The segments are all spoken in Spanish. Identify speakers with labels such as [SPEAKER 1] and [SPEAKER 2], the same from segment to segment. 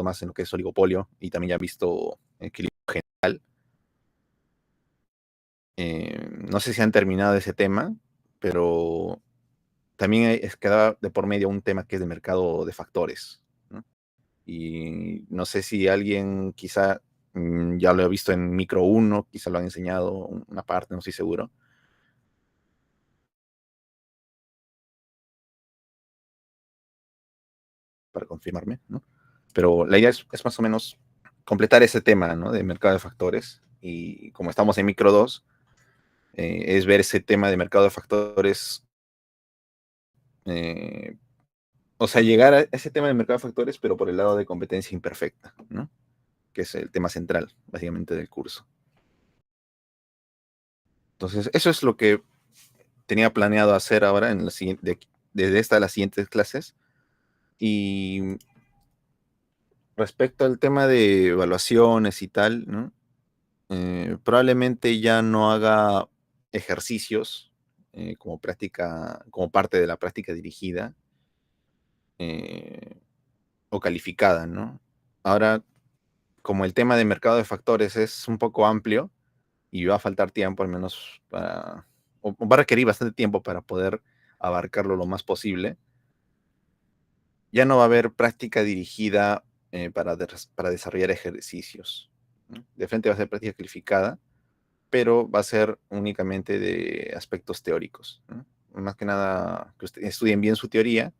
[SPEAKER 1] más en lo que es oligopolio y también ya he visto equilibrio general. No sé si han terminado ese tema, pero también queda de por medio un tema que es de mercado de factores, ¿no? Y no sé si alguien quizá ya lo ha visto en micro 1, quizá lo han enseñado una parte, no estoy seguro. Para confirmarme, ¿no? Pero la idea es más o menos completar ese tema, ¿no? De mercado de factores. Y como estamos en micro 2, es ver ese tema de mercado de factores, o sea, llegar a ese tema de mercado de factores, pero por el lado de competencia imperfecta, ¿no? Que es el tema central, básicamente, del curso. Entonces, eso es lo que tenía planeado hacer ahora en desde esta a las siguientes clases. Y respecto al tema de evaluaciones y tal, ¿no? Probablemente ya no haga ejercicios como práctica, como parte de la práctica dirigida eh, o calificada, ¿no? Ahora, como el tema de mercado de factores es un poco amplio y va a faltar tiempo, al menos o va a requerir bastante tiempo para poder abarcarlo lo más posible, ya no va a haber práctica dirigida para desarrollar ejercicios, ¿no? De frente va a ser práctica calificada, pero va a ser únicamente de aspectos teóricos, ¿no? Más que nada que ustedes estudien bien su teoría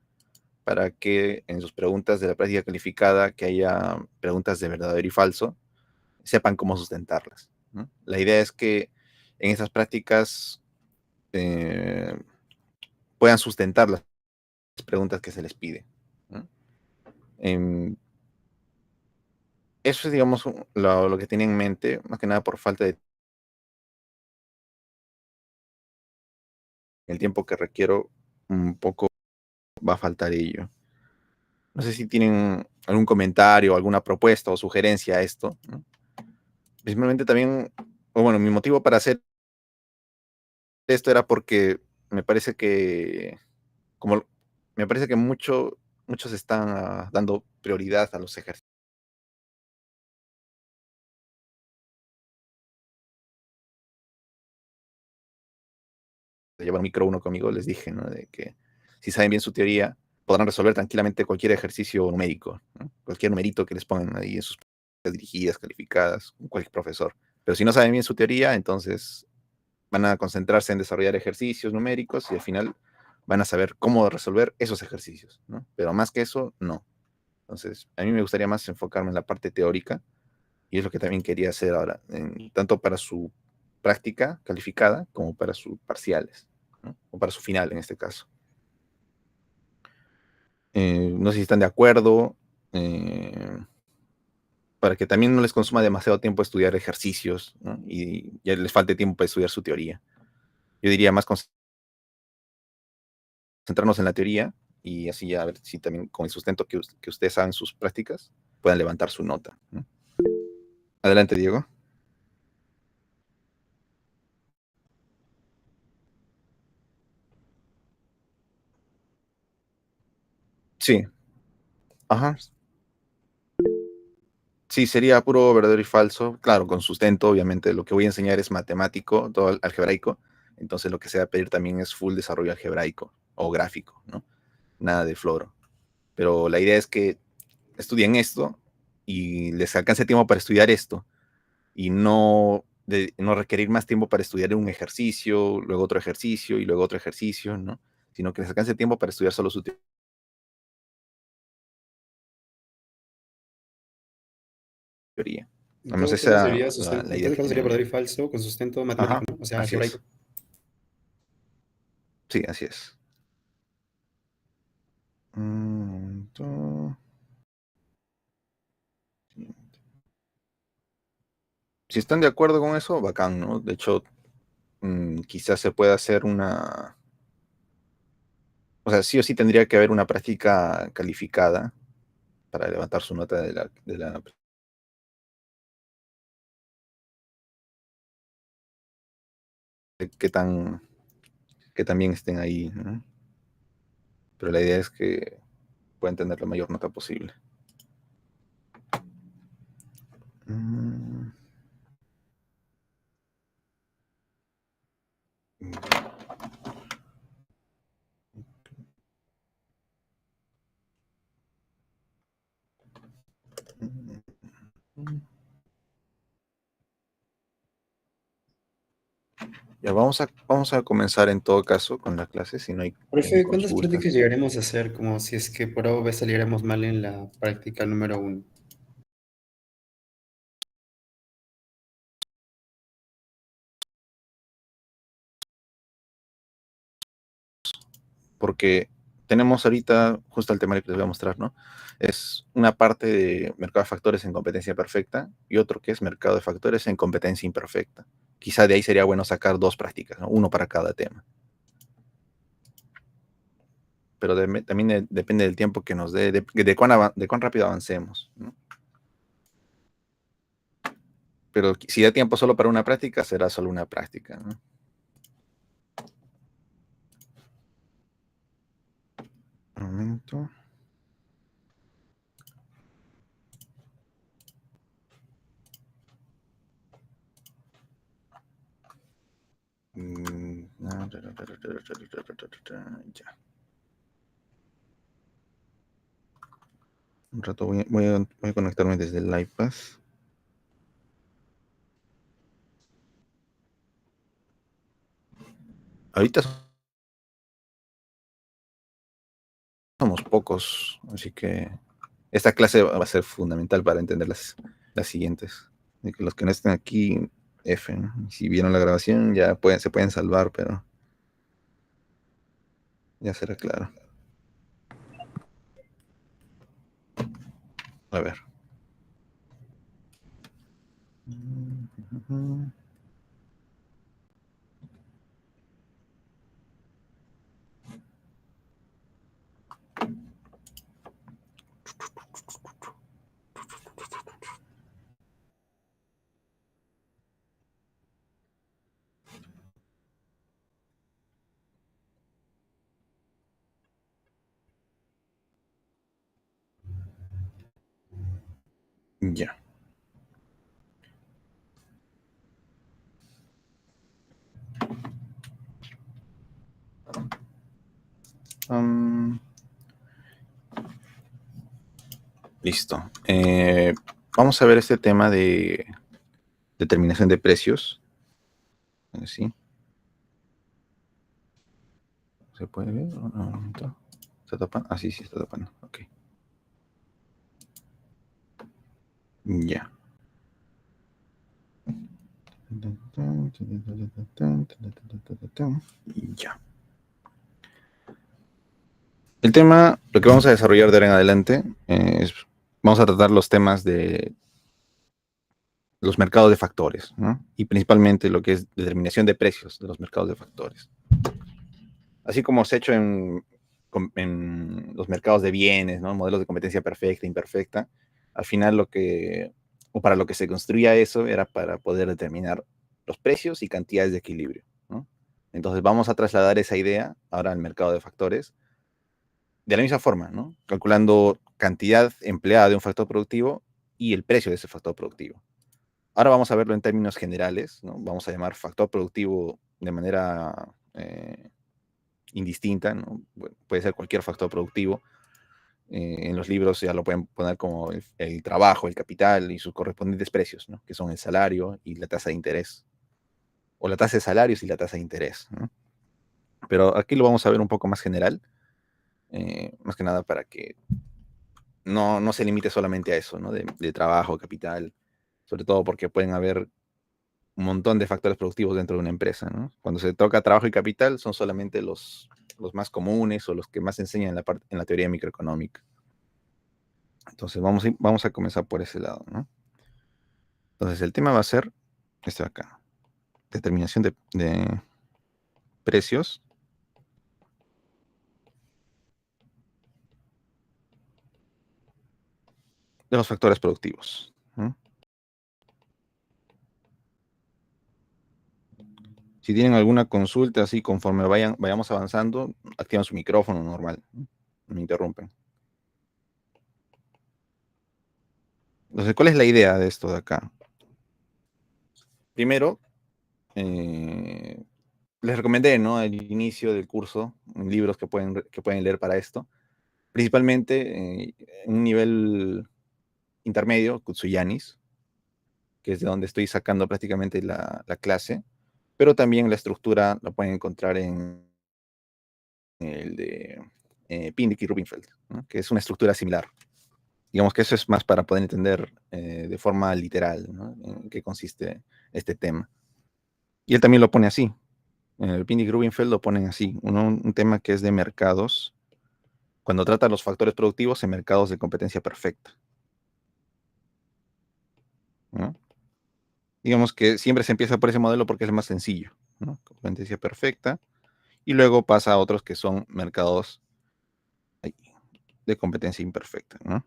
[SPEAKER 1] para que en sus preguntas de la práctica calificada, que haya preguntas de verdadero y falso, sepan cómo sustentarlas, ¿no? La idea es que en esas prácticas eh, puedan sustentar las preguntas que se les pide, ¿no? Eso es, digamos, lo que tenía en mente, más que nada por falta de el tiempo que requiero, un poco va a faltar ello. No sé si tienen algún comentario, alguna propuesta o sugerencia a esto, ¿no? Principalmente también, o bueno, mi motivo para hacer esto era porque me parece que, como me parece que muchos están dando prioridad a los ejercicios. De llevar un micro uno conmigo, les dije, ¿no? De que si saben bien su teoría, podrán resolver tranquilamente cualquier ejercicio numérico, ¿no? Cualquier numerito que les pongan ahí en sus prácticas dirigidas, calificadas, cualquier profesor. Pero si no saben bien su teoría, entonces van a concentrarse en desarrollar ejercicios numéricos y al final van a saber cómo resolver esos ejercicios, ¿no? Pero más que eso, no. Entonces, a mí me gustaría más enfocarme en la parte teórica y es lo que también quería hacer ahora, tanto para su práctica calificada como para sus parciales, ¿no? O para su final en este caso. No sé si están de acuerdo, para que también no les consuma demasiado tiempo estudiar ejercicios, ¿no? Y ya les falte tiempo para estudiar su teoría. Yo diría más centrarnos en la teoría y así ya a ver si también con el sustento que ustedes hagan sus prácticas puedan levantar su nota, ¿no? Adelante, Diego. Sí, ajá. Sí, sería puro verdadero y falso, claro, con sustento, obviamente. Lo que voy a enseñar es matemático, todo algebraico, entonces lo que se va a pedir también es full desarrollo algebraico o gráfico, ¿no? Nada de floro. Pero la idea es que estudien esto y les alcance tiempo para estudiar esto y no requerir más tiempo para estudiar un ejercicio, luego otro ejercicio y luego otro ejercicio, ¿no? Sino que les alcance tiempo para estudiar solo su teoría. Al menos
[SPEAKER 2] Entonces
[SPEAKER 1] esa
[SPEAKER 2] sería,
[SPEAKER 1] es la idea
[SPEAKER 2] entonces
[SPEAKER 1] que
[SPEAKER 2] ¿cuándo
[SPEAKER 1] tenía
[SPEAKER 2] sería
[SPEAKER 1] en
[SPEAKER 2] verdadero y
[SPEAKER 1] mente.
[SPEAKER 2] falso con sustento matemático,
[SPEAKER 1] Ajá,
[SPEAKER 2] ¿no? O sea,
[SPEAKER 1] así es.
[SPEAKER 2] algebraico.
[SPEAKER 1] Sí, así es. Si están de acuerdo con eso, bacán, ¿no? De hecho, quizás se pueda hacer o sea, sí o sí tendría que haber una práctica calificada para levantar su nota de la de que también estén ahí, ¿no? Pero la idea es que puedan tener la mayor nota posible. Mm, Ya, vamos a comenzar en todo caso con la clase, si no hay
[SPEAKER 2] Profe, ¿cuántas prácticas
[SPEAKER 1] consultas.
[SPEAKER 2] llegaremos a hacer? Como si es que por A o B saliéramos mal en la práctica número uno.
[SPEAKER 1] Porque tenemos ahorita, justo el temario que les voy a mostrar, ¿no? Es una parte de mercado de factores en competencia perfecta y otro que es mercado de factores en competencia imperfecta. Quizá de ahí sería bueno sacar dos prácticas, ¿no? Uno para cada tema. Pero también depende del tiempo que nos dé, de cuán rápido avancemos, ¿no? Pero si da tiempo solo para una práctica, será solo una práctica, ¿no? Un momento. Ya. Un rato voy a conectarme desde el iPad. Ahorita somos pocos, así que esta clase va a ser fundamental para entender las siguientes. De que los que no estén aquí, F, ¿no? Si vieron la grabación, ya se pueden salvar, pero ya será claro. A ver. Ya. Um, Listo. Vamos a ver este tema de determinación de precios. ¿Sí? ¿Se puede ver? Un momento. ¿Está tapando? Ah, sí, sí, está tapando. Ok. Ya. Ya. El tema, lo que vamos a desarrollar de ahora en adelante, vamos a tratar los temas de los mercados de factores, ¿no? Y principalmente lo que es determinación de precios de los mercados de factores. Así como se ha hecho en los mercados de bienes, ¿no? Modelos de competencia perfecta, imperfecta, al final o para lo que se construía eso era para poder determinar los precios y cantidades de equilibrio, ¿no? Entonces vamos a trasladar esa idea ahora al mercado de factores de la misma forma, ¿no? Calculando cantidad empleada de un factor productivo y el precio de ese factor productivo. Ahora vamos a verlo en términos generales, ¿no? Vamos a llamar factor productivo de manera indistinta, ¿no? Puede ser cualquier factor productivo. En los libros ya lo pueden poner como el trabajo, el capital y sus correspondientes precios, ¿no? Que son el salario y la tasa de interés, o la tasa de salarios y la tasa de interés, ¿no? Pero aquí lo vamos a ver un poco más general, más que nada para que no se limite solamente a eso, ¿no? De trabajo, capital, sobre todo porque pueden haber un montón de factores productivos dentro de una empresa, ¿no? Cuando se toca trabajo y capital son solamente los más comunes o los que más se enseñan en la teoría microeconómica. Entonces vamos a comenzar por ese lado, ¿no? Entonces el tema va a ser este de acá, determinación de precios de los factores productivos, ¿no? Si tienen alguna consulta así conforme vayamos avanzando, activan su micrófono normal, ¿no? Me interrumpen. Entonces, ¿cuál es la idea de esto de acá? Primero, les recomendé, ¿no?, al inicio del curso, libros que pueden leer para esto, principalmente en un nivel intermedio, Kutsuyanis, que es de donde estoy sacando prácticamente la clase, pero también la estructura la pueden encontrar en el de Pindyck y Rubinfeld, ¿no?, que es una estructura similar. Digamos que eso es más para poder entender de forma literal, ¿no?, en qué consiste este tema. Y él también lo pone así. Pindyck y Rubinfeld lo ponen así. Un tema que es de mercados, cuando trata los factores productivos en mercados de competencia perfecta, ¿no? Digamos que siempre se empieza por ese modelo porque es el más sencillo, ¿no? Competencia perfecta. Y luego pasa a otros que son mercados de competencia imperfecta, ¿no?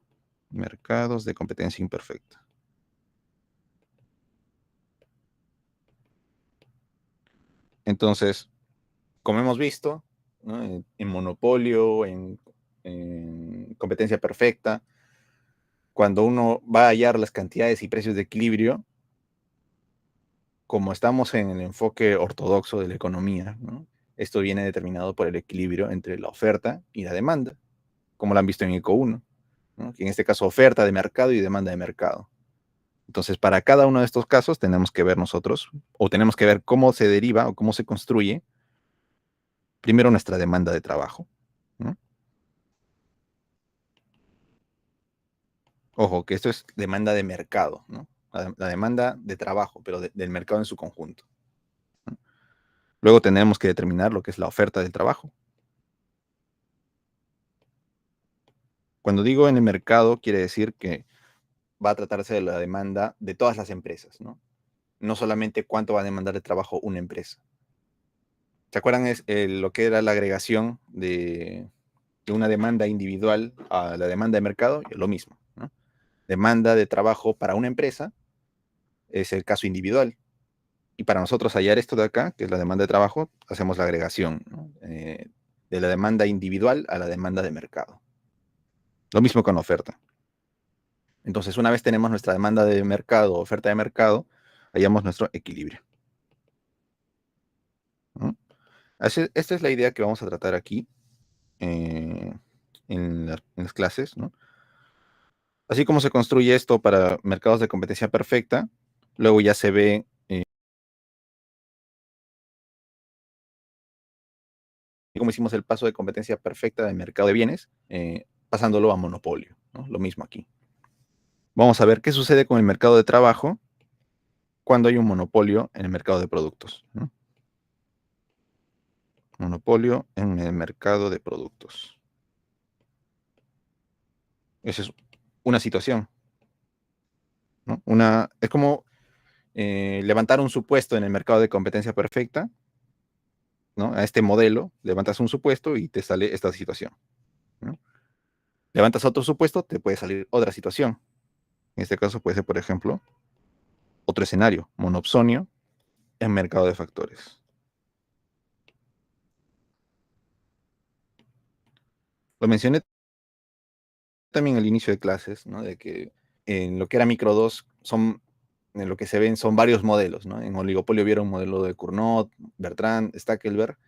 [SPEAKER 1] Mercados de competencia imperfecta. Entonces, como hemos visto, ¿no?, en monopolio, en competencia perfecta, cuando uno va a hallar las cantidades y precios de equilibrio, como estamos en el enfoque ortodoxo de la economía, ¿no?, esto viene determinado por el equilibrio entre la oferta y la demanda, como lo han visto en ECO 1, ¿no?, que en este caso oferta de mercado y demanda de mercado. Entonces, para cada uno de estos casos tenemos que ver nosotros, o tenemos que ver cómo se deriva o cómo se construye primero nuestra demanda de trabajo, ¿no? Ojo, que esto es demanda de mercado, ¿no? La demanda de trabajo, pero del mercado en su conjunto, ¿no? Luego tenemos que determinar lo que es la oferta del trabajo. Cuando digo en el mercado, quiere decir que va a tratarse de la demanda de todas las empresas, ¿no? No solamente cuánto va a demandar de trabajo una empresa. ¿Se acuerdan lo que era la agregación de una demanda individual a la demanda de mercado? Lo mismo, ¿no? Demanda de trabajo para una empresa es el caso individual. Y para nosotros hallar esto de acá, que es la demanda de trabajo, hacemos la agregación, ¿no?, de la demanda individual a la demanda de mercado. Lo mismo con la oferta. Entonces, una vez tenemos nuestra demanda de mercado, oferta de mercado, hallamos nuestro equilibrio, ¿no? Esta es la idea que vamos a tratar aquí eh, en las clases, ¿no? Así como se construye esto para mercados de competencia perfecta, luego ya se ve cómo hicimos el paso de competencia perfecta de mercado de bienes, pasándolo a monopolio, ¿no? Lo mismo aquí. Vamos a ver qué sucede con el mercado de trabajo cuando hay un monopolio en el mercado de productos, ¿no? Monopolio en el mercado de productos. Esa es una situación, ¿no? Es como levantar un supuesto en el mercado de competencia perfecta, ¿no? A este modelo, levantas un supuesto y te sale esta situación, ¿no? Levantas otro supuesto, te puede salir otra situación. En este caso puede ser, por ejemplo, otro escenario, monopsonio en mercado de factores. Lo mencioné también al inicio de clases, ¿no?, de que en lo que era micro 2 en lo que se ven son varios modelos, ¿no? En oligopolio vieron un modelo de Cournot, Bertrand, Stackelberg.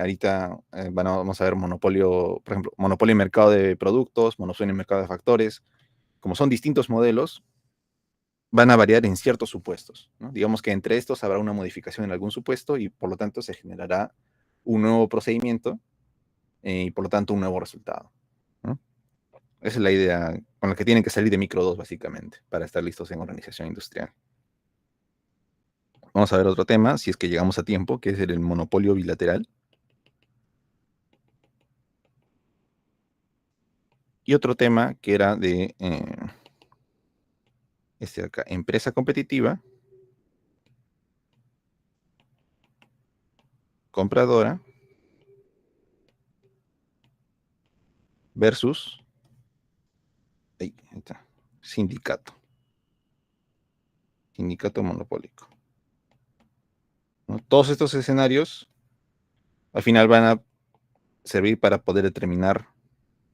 [SPEAKER 1] Ahorita vamos a ver monopolio, por ejemplo, monopolio en mercado de productos, monopolio en mercado de factores. Como son distintos modelos, van a variar en ciertos supuestos, ¿no? Digamos que entre estos habrá una modificación en algún supuesto y por lo tanto se generará un nuevo procedimiento y por lo tanto un nuevo resultado, ¿no? Esa es la idea con la que tienen que salir de micro 2 básicamente para estar listos en organización industrial. Vamos a ver otro tema, si es que llegamos a tiempo, que es el monopolio bilateral. Y otro tema que era de este de acá, empresa competitiva, compradora versus ahí está, sindicato monopólico, ¿no? Todos estos escenarios al final van a servir para poder determinar,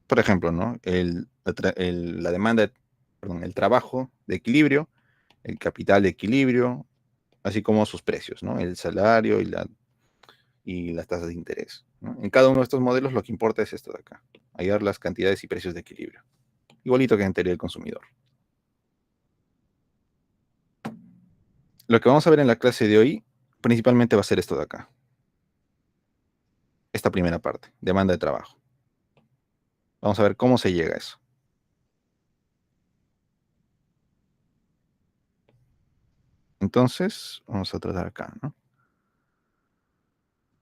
[SPEAKER 1] por ejemplo, ¿no?, la demanda perdón, el trabajo de equilibrio, el capital de equilibrio, así como sus precios, ¿no? El salario y las tasas de interés, ¿no? En cada uno de estos modelos lo que importa es esto de acá, hallar las cantidades y precios de equilibrio. Igualito que en teoría del consumidor. Lo que vamos a ver en la clase de hoy principalmente va a ser esto de acá. Esta primera parte, demanda de trabajo. Vamos a ver cómo se llega a eso. Entonces, vamos a tratar acá, ¿no?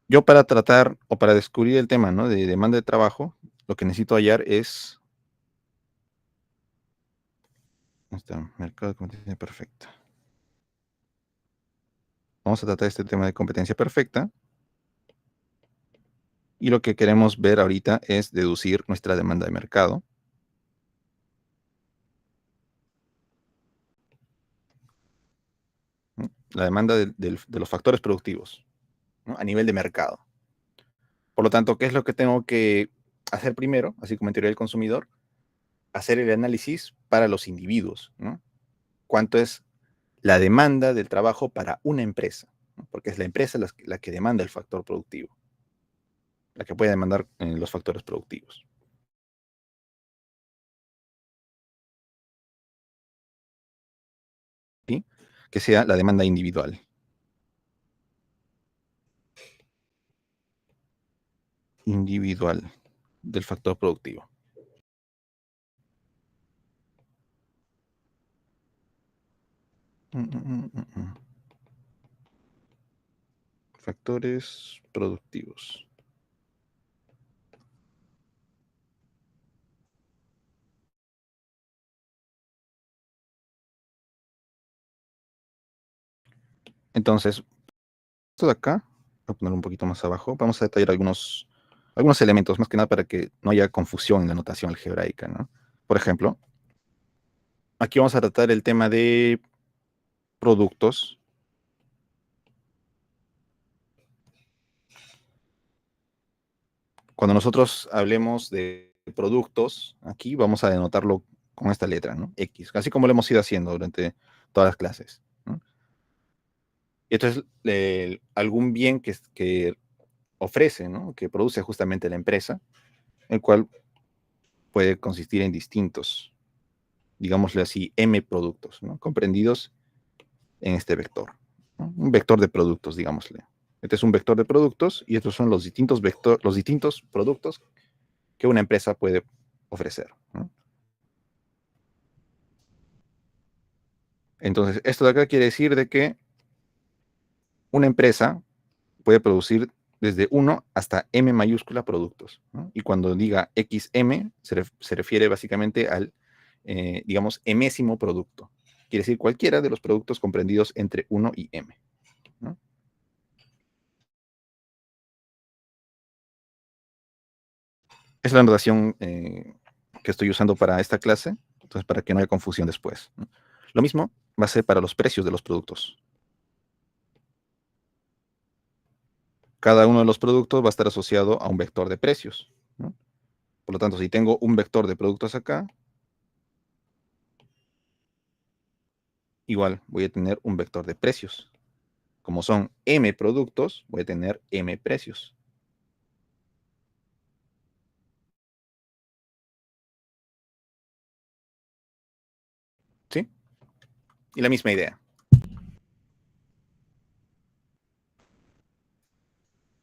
[SPEAKER 1] Yo para tratar o para descubrir el tema, ¿no?, de demanda de trabajo, lo que necesito hallar es... mercado de competencia perfecta. Vamos a tratar este tema de competencia perfecta. Y lo que queremos ver ahorita es deducir nuestra demanda de mercado. ¿No? La demanda de los factores productivos, ¿no?, a nivel de mercado. Por lo tanto, ¿qué es lo que tengo que hacer primero? Así como en teoría del consumidor, hacer el análisis para los individuos, ¿no? ¿Cuánto es la demanda del trabajo para una empresa? ¿No? Porque es la empresa la que demanda el factor productivo, la que puede demandar los factores productivos. ¿Sí? Que sea la demanda individual. Individual del factor productivo. Factores productivos. Entonces, esto de acá, voy a ponerlo un poquito más abajo, vamos a detallar algunos elementos, más que nada para que no haya confusión en la notación algebraica, ¿no? Por ejemplo, aquí vamos a tratar el tema de productos. Cuando nosotros hablemos de productos, aquí vamos a denotarlo con esta letra, ¿no? X, así como lo hemos ido haciendo durante todas las clases, ¿no? Y esto es algún bien que ofrece, ¿no?, que produce justamente la empresa, el cual puede consistir en distintos, digámosle así, M productos, ¿no?, comprendidos en este vector, ¿no? Un vector de productos, digámosle. Este es un vector de productos y estos son los distintos productos que una empresa puede ofrecer, ¿no? Entonces, esto de acá quiere decir de que una empresa puede producir desde 1 hasta M mayúscula productos, ¿no? Y cuando diga XM, se refiere básicamente al, digamos, emésimo producto. Quiere decir cualquiera de los productos comprendidos entre 1 y M, ¿no? Es la notación que estoy usando para esta clase, entonces para que no haya confusión después, ¿no? Lo mismo va a ser para los precios de los productos. Cada uno de los productos va a estar asociado a un vector de precios, ¿no? Por lo tanto, si tengo un vector de productos acá, igual voy a tener un vector de precios. Como son M productos, voy a tener M precios. ¿Sí? Y la misma idea.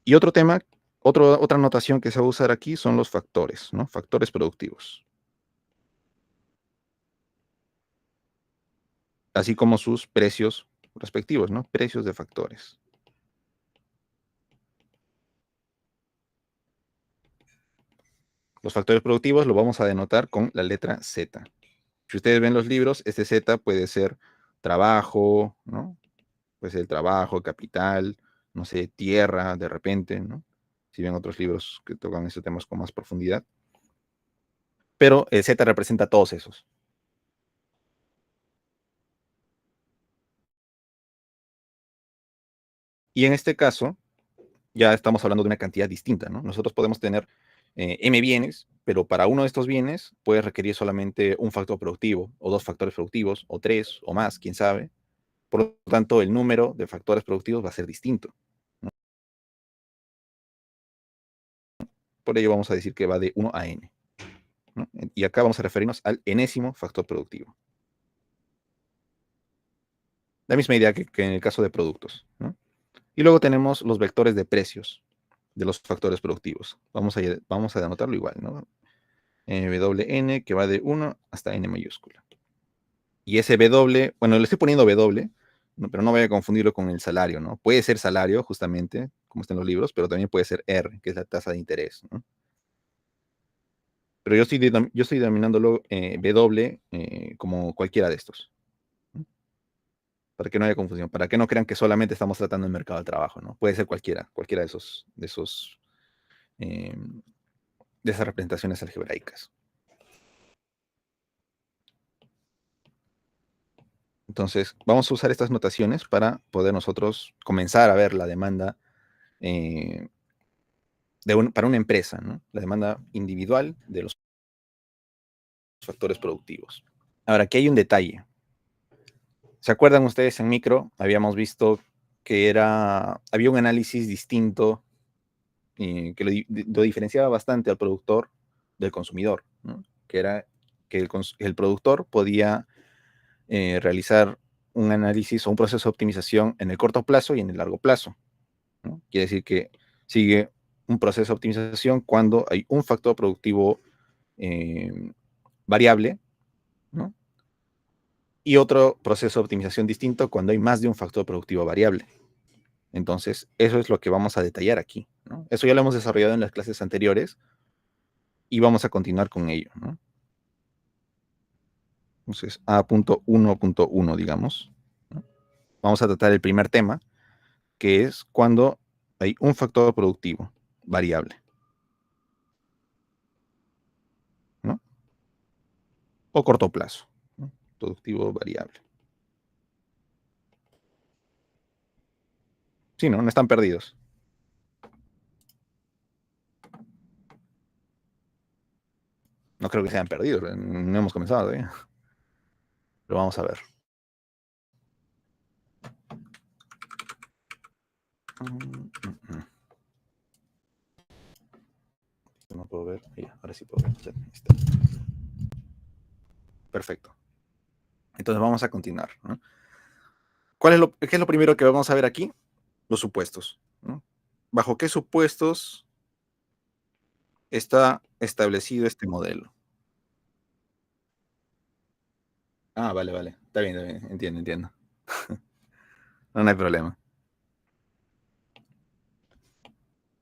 [SPEAKER 1] Y otro tema, otra notación que se va a usar aquí son los factores, ¿no? Factores productivos. Así como sus precios respectivos, ¿no? Precios de factores. Los factores productivos lo vamos a denotar con la letra Z. Si ustedes ven los libros, este Z puede ser trabajo, ¿no? Puede ser el trabajo, capital, no sé, tierra, de repente, ¿no? Si ven otros libros que tocan esos temas con más profundidad. Pero el Z representa todos esos. Y en este caso, ya estamos hablando de una cantidad distinta, ¿no? Nosotros podemos tener M bienes, pero para uno de estos bienes puede requerir solamente un factor productivo, o 2 factores productivos, o 3, o más, quién sabe. Por lo tanto, el número de factores productivos va a ser distinto, ¿no? Por ello vamos a decir que va de 1 a n, ¿no? Y acá vamos a referirnos al enésimo factor productivo. La misma idea que en el caso de productos, ¿no? Y luego tenemos los vectores de precios de los factores productivos. Vamos a denotarlo igual, ¿no? WN, que va de 1 hasta n mayúscula. Y ese W, bueno, le estoy poniendo W, ¿no? Pero no voy a confundirlo con el salario, ¿no? Puede ser salario, justamente, como está en los libros, pero también puede ser R, que es la tasa de interés, ¿no? Pero yo estoy denominándolo W como cualquiera de estos, ¿no? Para que no haya confusión, para que no crean que solamente estamos tratando el mercado del trabajo, ¿no? Puede ser cualquiera eh, de esas representaciones algebraicas. Entonces, vamos a usar estas notaciones para poder nosotros comenzar a ver la demanda para una empresa, ¿no? La demanda individual de los factores productivos. Ahora, aquí hay un detalle. ¿Se acuerdan ustedes en micro? Habíamos visto que había un análisis distinto que lo diferenciaba bastante al productor del consumidor, ¿no? Que era que el productor podía realizar un análisis o un proceso de optimización en el corto plazo y en el largo plazo, ¿no? Quiere decir que sigue un proceso de optimización cuando hay un factor productivo variable, ¿no? Y otro proceso de optimización distinto cuando hay más de un factor productivo variable. Entonces, eso es lo que vamos a detallar aquí, ¿no? Eso ya lo hemos desarrollado en las clases anteriores y vamos a continuar con ello, ¿no? Entonces, A.1.1, digamos, ¿no? Vamos a tratar el primer tema, que es cuando hay un factor productivo variable, ¿no? O corto plazo, ¿no? Productivo variable. Sí, ¿no? No están perdidos. No creo que sean perdidos, no hemos comenzado todavía. Pero vamos a ver. No puedo ver. Ahora sí puedo ver. Ahí está. Perfecto. Entonces vamos a continuar, ¿no? ¿Qué es lo primero que vamos a ver aquí? Los supuestos, ¿no? ¿Bajo qué supuestos está establecido este modelo? Ah, vale, vale. Está bien, está bien. Entiendo, entiendo. No, no hay problema.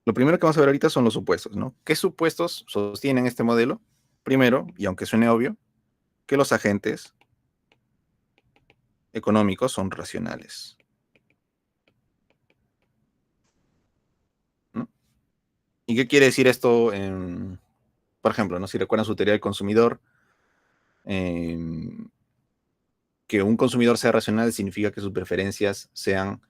[SPEAKER 1] Lo primero que vamos a ver ahorita son los supuestos, ¿no? ¿Qué supuestos sostienen este modelo? Primero, y aunque suene obvio, que los agentes económicos son racionales, ¿no? ¿Y qué quiere decir esto? Por ejemplo, ¿no? Si recuerdan su teoría del consumidor, que un consumidor sea racional significa que sus preferencias sean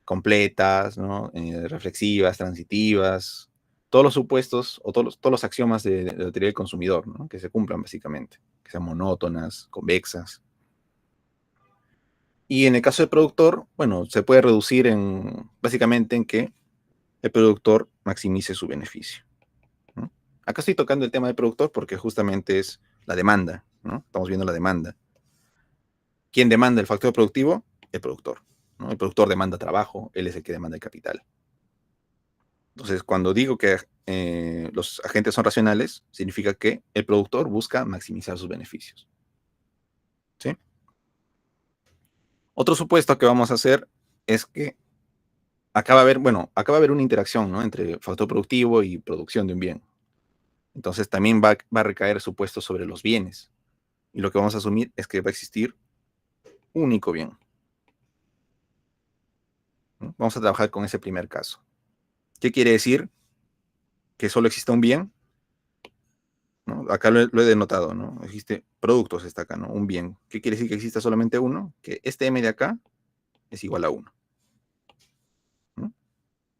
[SPEAKER 1] completas, ¿no? Reflexivas, transitivas, todos los supuestos o todos los axiomas de la teoría del consumidor, ¿no? Que se cumplan básicamente, que sean monótonas, convexas. Y en el caso del productor, bueno, se puede reducir básicamente en que el productor maximice su beneficio, ¿no? Acá estoy tocando el tema del productor porque justamente es la demanda, ¿no? Estamos viendo la demanda. ¿Quién demanda el factor productivo? El productor, ¿no? El productor demanda trabajo, él es el que demanda el capital. Entonces, cuando digo que los agentes son racionales, significa que el productor busca maximizar sus beneficios, ¿sí? Otro supuesto que vamos a hacer es que acaba de haber una interacción, ¿no? Entre factor productivo y producción de un bien. Entonces, también va a recaer supuesto sobre los bienes. Y lo que vamos a asumir es que va a existir un único bien, ¿no? Vamos a trabajar con ese primer caso. ¿Qué quiere decir? Que solo exista un bien, ¿no? Acá lo he denotado, ¿no? Existe productos, está acá, ¿no? Un bien. ¿Qué quiere decir que exista solamente uno? Que este m de acá es igual a 1, ¿no?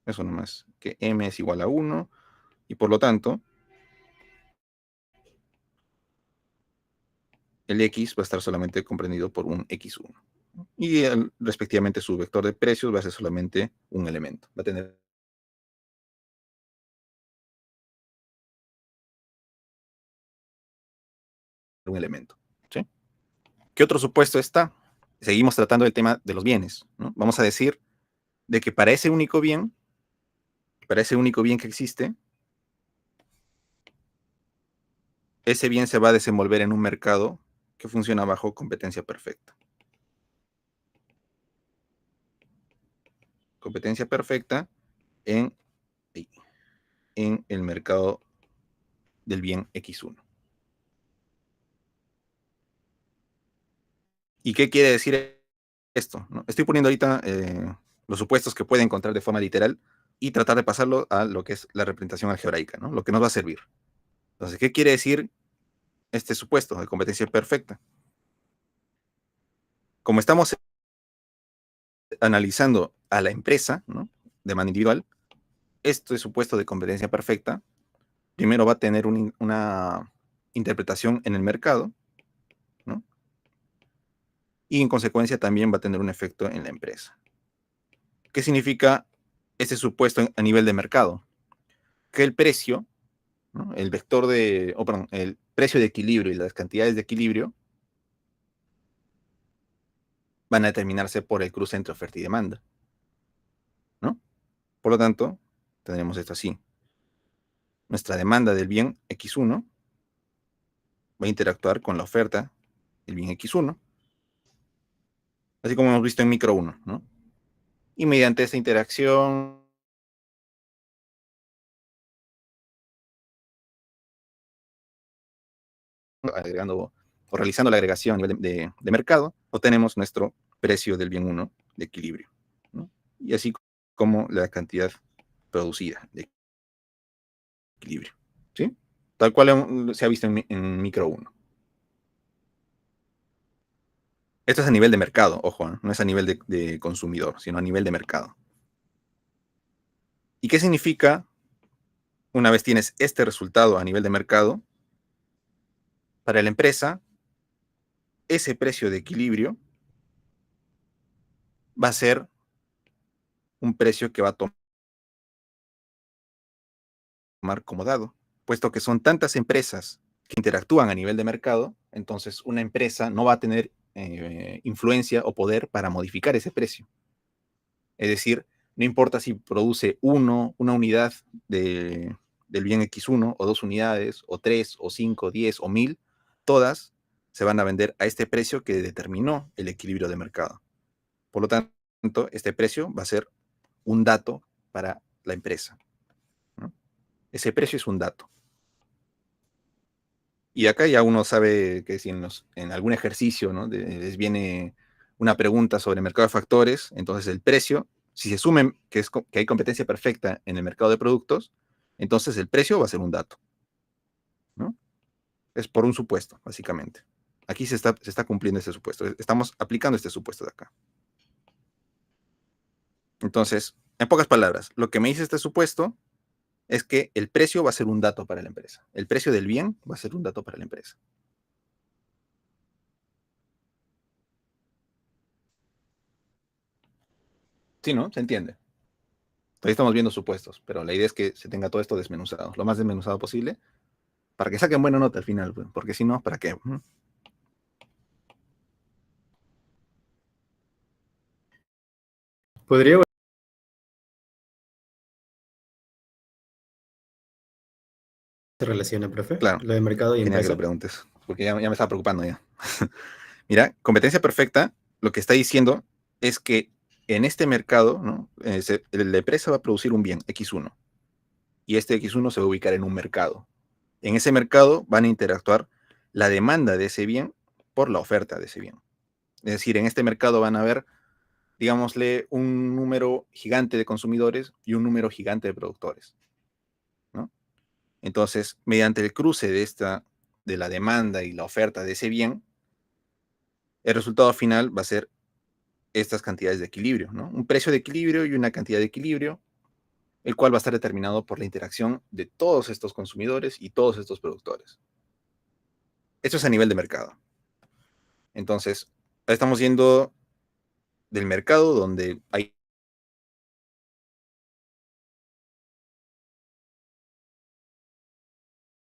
[SPEAKER 1] Eso nomás, que m es igual a 1, y por lo tanto, el X va a estar solamente comprendido por un X1. Y respectivamente su vector de precios va a ser solamente un elemento. Va a tener un elemento. ¿Sí? ¿Qué otro supuesto está? Seguimos tratando el tema de los bienes, ¿no? Vamos a decir de que para ese único bien que existe, ese bien se va a desenvolver en un mercado que funciona bajo competencia perfecta. Competencia perfecta en el mercado del bien X1. ¿Y qué quiere decir esto? ¿No? Estoy poniendo ahorita los supuestos que puede encontrar de forma literal y tratar de pasarlo a lo que es la representación algebraica, ¿no? Lo que nos va a servir. Entonces, ¿qué quiere decir este supuesto de competencia perfecta? Como estamos analizando a la empresa, ¿no?, de manera individual, este supuesto de competencia perfecta primero va a tener una interpretación en el mercado, ¿no?, y en consecuencia también va a tener un efecto en la empresa. ¿Qué significa este supuesto a nivel de mercado? Que el precio, ¿no?, el vector de, perdón, el precio de equilibrio y las cantidades de equilibrio van a determinarse por el cruce entre oferta y demanda, ¿no? Por lo tanto, tendremos esto así. Nuestra demanda del bien X1 va a interactuar con la oferta del bien X1, así como hemos visto en micro 1, ¿no? Y mediante esta interacción, agregando o realizando la agregación a nivel de mercado, obtenemos nuestro precio del bien 1 de equilibrio, ¿no? Y así como la cantidad producida de equilibrio, ¿sí? Tal cual se ha visto en micro 1. Esto es a nivel de mercado, ojo, ¿no? No es a nivel de consumidor, sino a nivel de mercado. ¿Y qué significa una vez tienes este resultado a nivel de mercado? Para la empresa, ese precio de equilibrio va a ser un precio que va a tomar como dado, puesto que son tantas empresas que interactúan a nivel de mercado, entonces una empresa no va a tener influencia o poder para modificar ese precio. Es decir, no importa si produce una unidad del bien X1 o 2 unidades, o 3, o 5, 10 o 1000, todas se van a vender a este precio que determinó el equilibrio de mercado. Por lo tanto, este precio va a ser un dato para la empresa, ¿no? Ese precio es un dato. Y acá ya uno sabe que si en algún ejercicio, ¿no?, les viene una pregunta sobre el mercado de factores, entonces el precio, si se asume que hay competencia perfecta en el mercado de productos, entonces el precio va a ser un dato, ¿no? Es por un supuesto, básicamente. Aquí se está cumpliendo este supuesto. Estamos aplicando este supuesto de acá. Entonces, en pocas palabras, lo que me dice este supuesto es que el precio va a ser un dato para la empresa. El precio del bien va a ser un dato para la empresa. Sí, ¿no? Se entiende. Todavía estamos viendo supuestos, pero la idea es que se tenga todo esto desmenuzado, lo más desmenuzado posible, para que saquen buena nota al final, pues, porque si no, ¿para qué?
[SPEAKER 2] ¿Podría se relaciona, profe?
[SPEAKER 1] Claro,
[SPEAKER 2] Lo de mercado y
[SPEAKER 1] genial que lo
[SPEAKER 2] empresa.
[SPEAKER 1] preguntes, porque ya me estaba preocupando ya. Mira, competencia perfecta, lo que está diciendo es que en este mercado, ¿no?, la empresa va a producir un bien, X1, y este X1 se va a ubicar en un mercado. En ese mercado van a interactuar la demanda de ese bien por la oferta de ese bien. Es decir, en este mercado van a haber, digámosle, un número gigante de consumidores y un número gigante de productores, ¿no? Entonces, mediante el cruce de la demanda y la oferta de ese bien, el resultado final va a ser estas cantidades de equilibrio, ¿no? Un precio de equilibrio y una cantidad de equilibrio, el cual va a estar determinado por la interacción de todos estos consumidores y todos estos productores. Esto es a nivel de mercado. Entonces, estamos yendo del mercado donde hay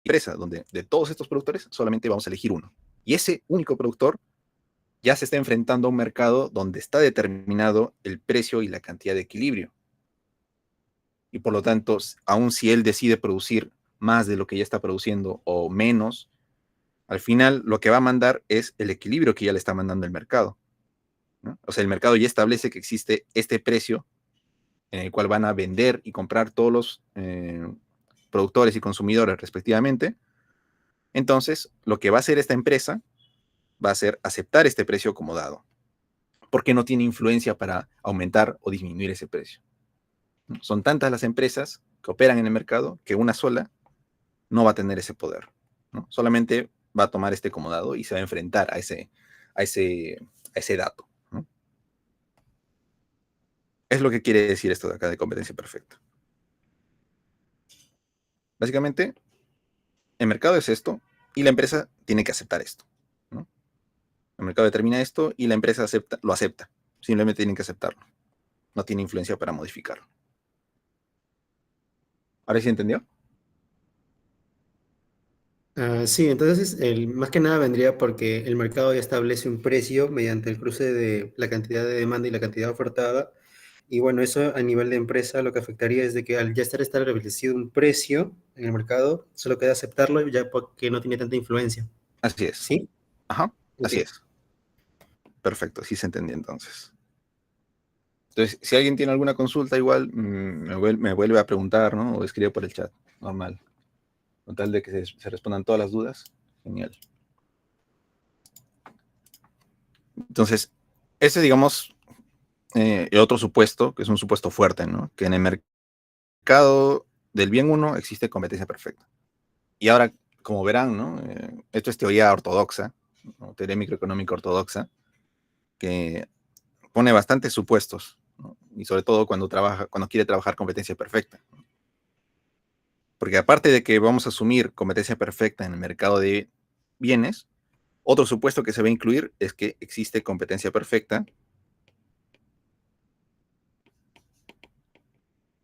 [SPEAKER 1] empresa, donde de todos estos productores solamente vamos a elegir uno. Y ese único productor ya se está enfrentando a un mercado donde está determinado el precio y la cantidad de equilibrio. Y por lo tanto, aun si él decide producir más de lo que ya está produciendo o menos, al final lo que va a mandar es el equilibrio que ya le está mandando el mercado, ¿no? O sea, el mercado ya establece que existe este precio en el cual van a vender y comprar todos los productores y consumidores respectivamente. Entonces, lo que va a hacer esta empresa va a ser aceptar este precio como dado, porque no tiene influencia para aumentar o disminuir ese precio. Son tantas las empresas que operan en el mercado que una sola no va a tener ese poder, ¿no? Solamente va a tomar este como dado y se va a enfrentar a ese dato, ¿no? Es lo que quiere decir esto de acá de competencia perfecta. Básicamente, el mercado es esto y la empresa tiene que aceptar esto, ¿no? El mercado determina esto y la empresa lo acepta. Simplemente tienen que aceptarlo. No tiene influencia para modificarlo. ¿Ahora sí entendió?
[SPEAKER 2] Sí, entonces más que nada vendría porque el mercado ya establece un precio mediante el cruce de la cantidad de demanda y la cantidad ofertada. Y bueno, eso a nivel de empresa lo que afectaría es de que al ya estar establecido un precio en el mercado, solo queda aceptarlo ya porque no tiene tanta influencia.
[SPEAKER 1] Así es.
[SPEAKER 2] ¿Sí?
[SPEAKER 1] Ajá,
[SPEAKER 2] Ok.
[SPEAKER 1] así es. Perfecto, sí se entendió entonces. Entonces, si alguien tiene alguna consulta, igual me vuelve a preguntar, ¿no? O escribe por el chat, normal. Con tal de que se respondan todas las dudas. Genial. Entonces, ese, digamos, el otro supuesto, que es un supuesto fuerte, ¿no? Que en el mercado del bien uno existe competencia perfecta. Y ahora, como verán, ¿no? Esto es teoría ortodoxa, ¿no? Teoría microeconómica ortodoxa, que pone bastantes supuestos, ¿no? Y sobre todo cuando quiere trabajar competencia perfecta. Porque aparte de que vamos a asumir competencia perfecta en el mercado de bienes, otro supuesto que se va a incluir es que existe competencia perfecta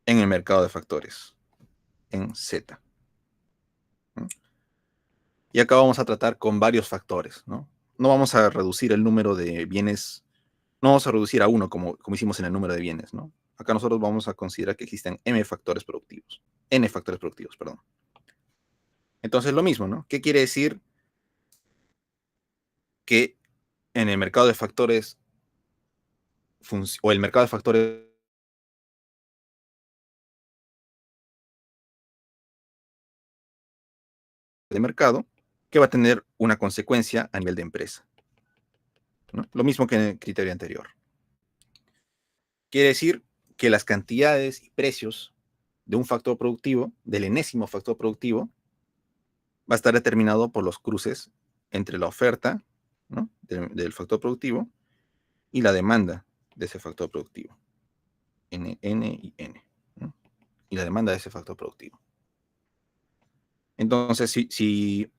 [SPEAKER 1] en el mercado de factores, en Z. ¿No? Y acá vamos a tratar con varios factores, ¿no? No vamos a reducir el número de bienes, no vamos a reducir a uno como hicimos en el número de bienes, ¿no? Acá nosotros vamos a considerar que existen N factores productivos, perdón. Entonces lo mismo, ¿no? ¿Qué quiere decir que en el mercado de factores o el mercado de factores de mercado que va a tener una consecuencia a nivel de empresa, ¿no? Lo mismo que en el criterio anterior. Quiere decir que las cantidades y precios de un factor productivo, del enésimo factor productivo, va a estar determinado por los cruces entre la oferta, ¿no? del factor productivo y la demanda de ese factor productivo. N y N, ¿no? Y la demanda de ese factor productivo. Entonces, si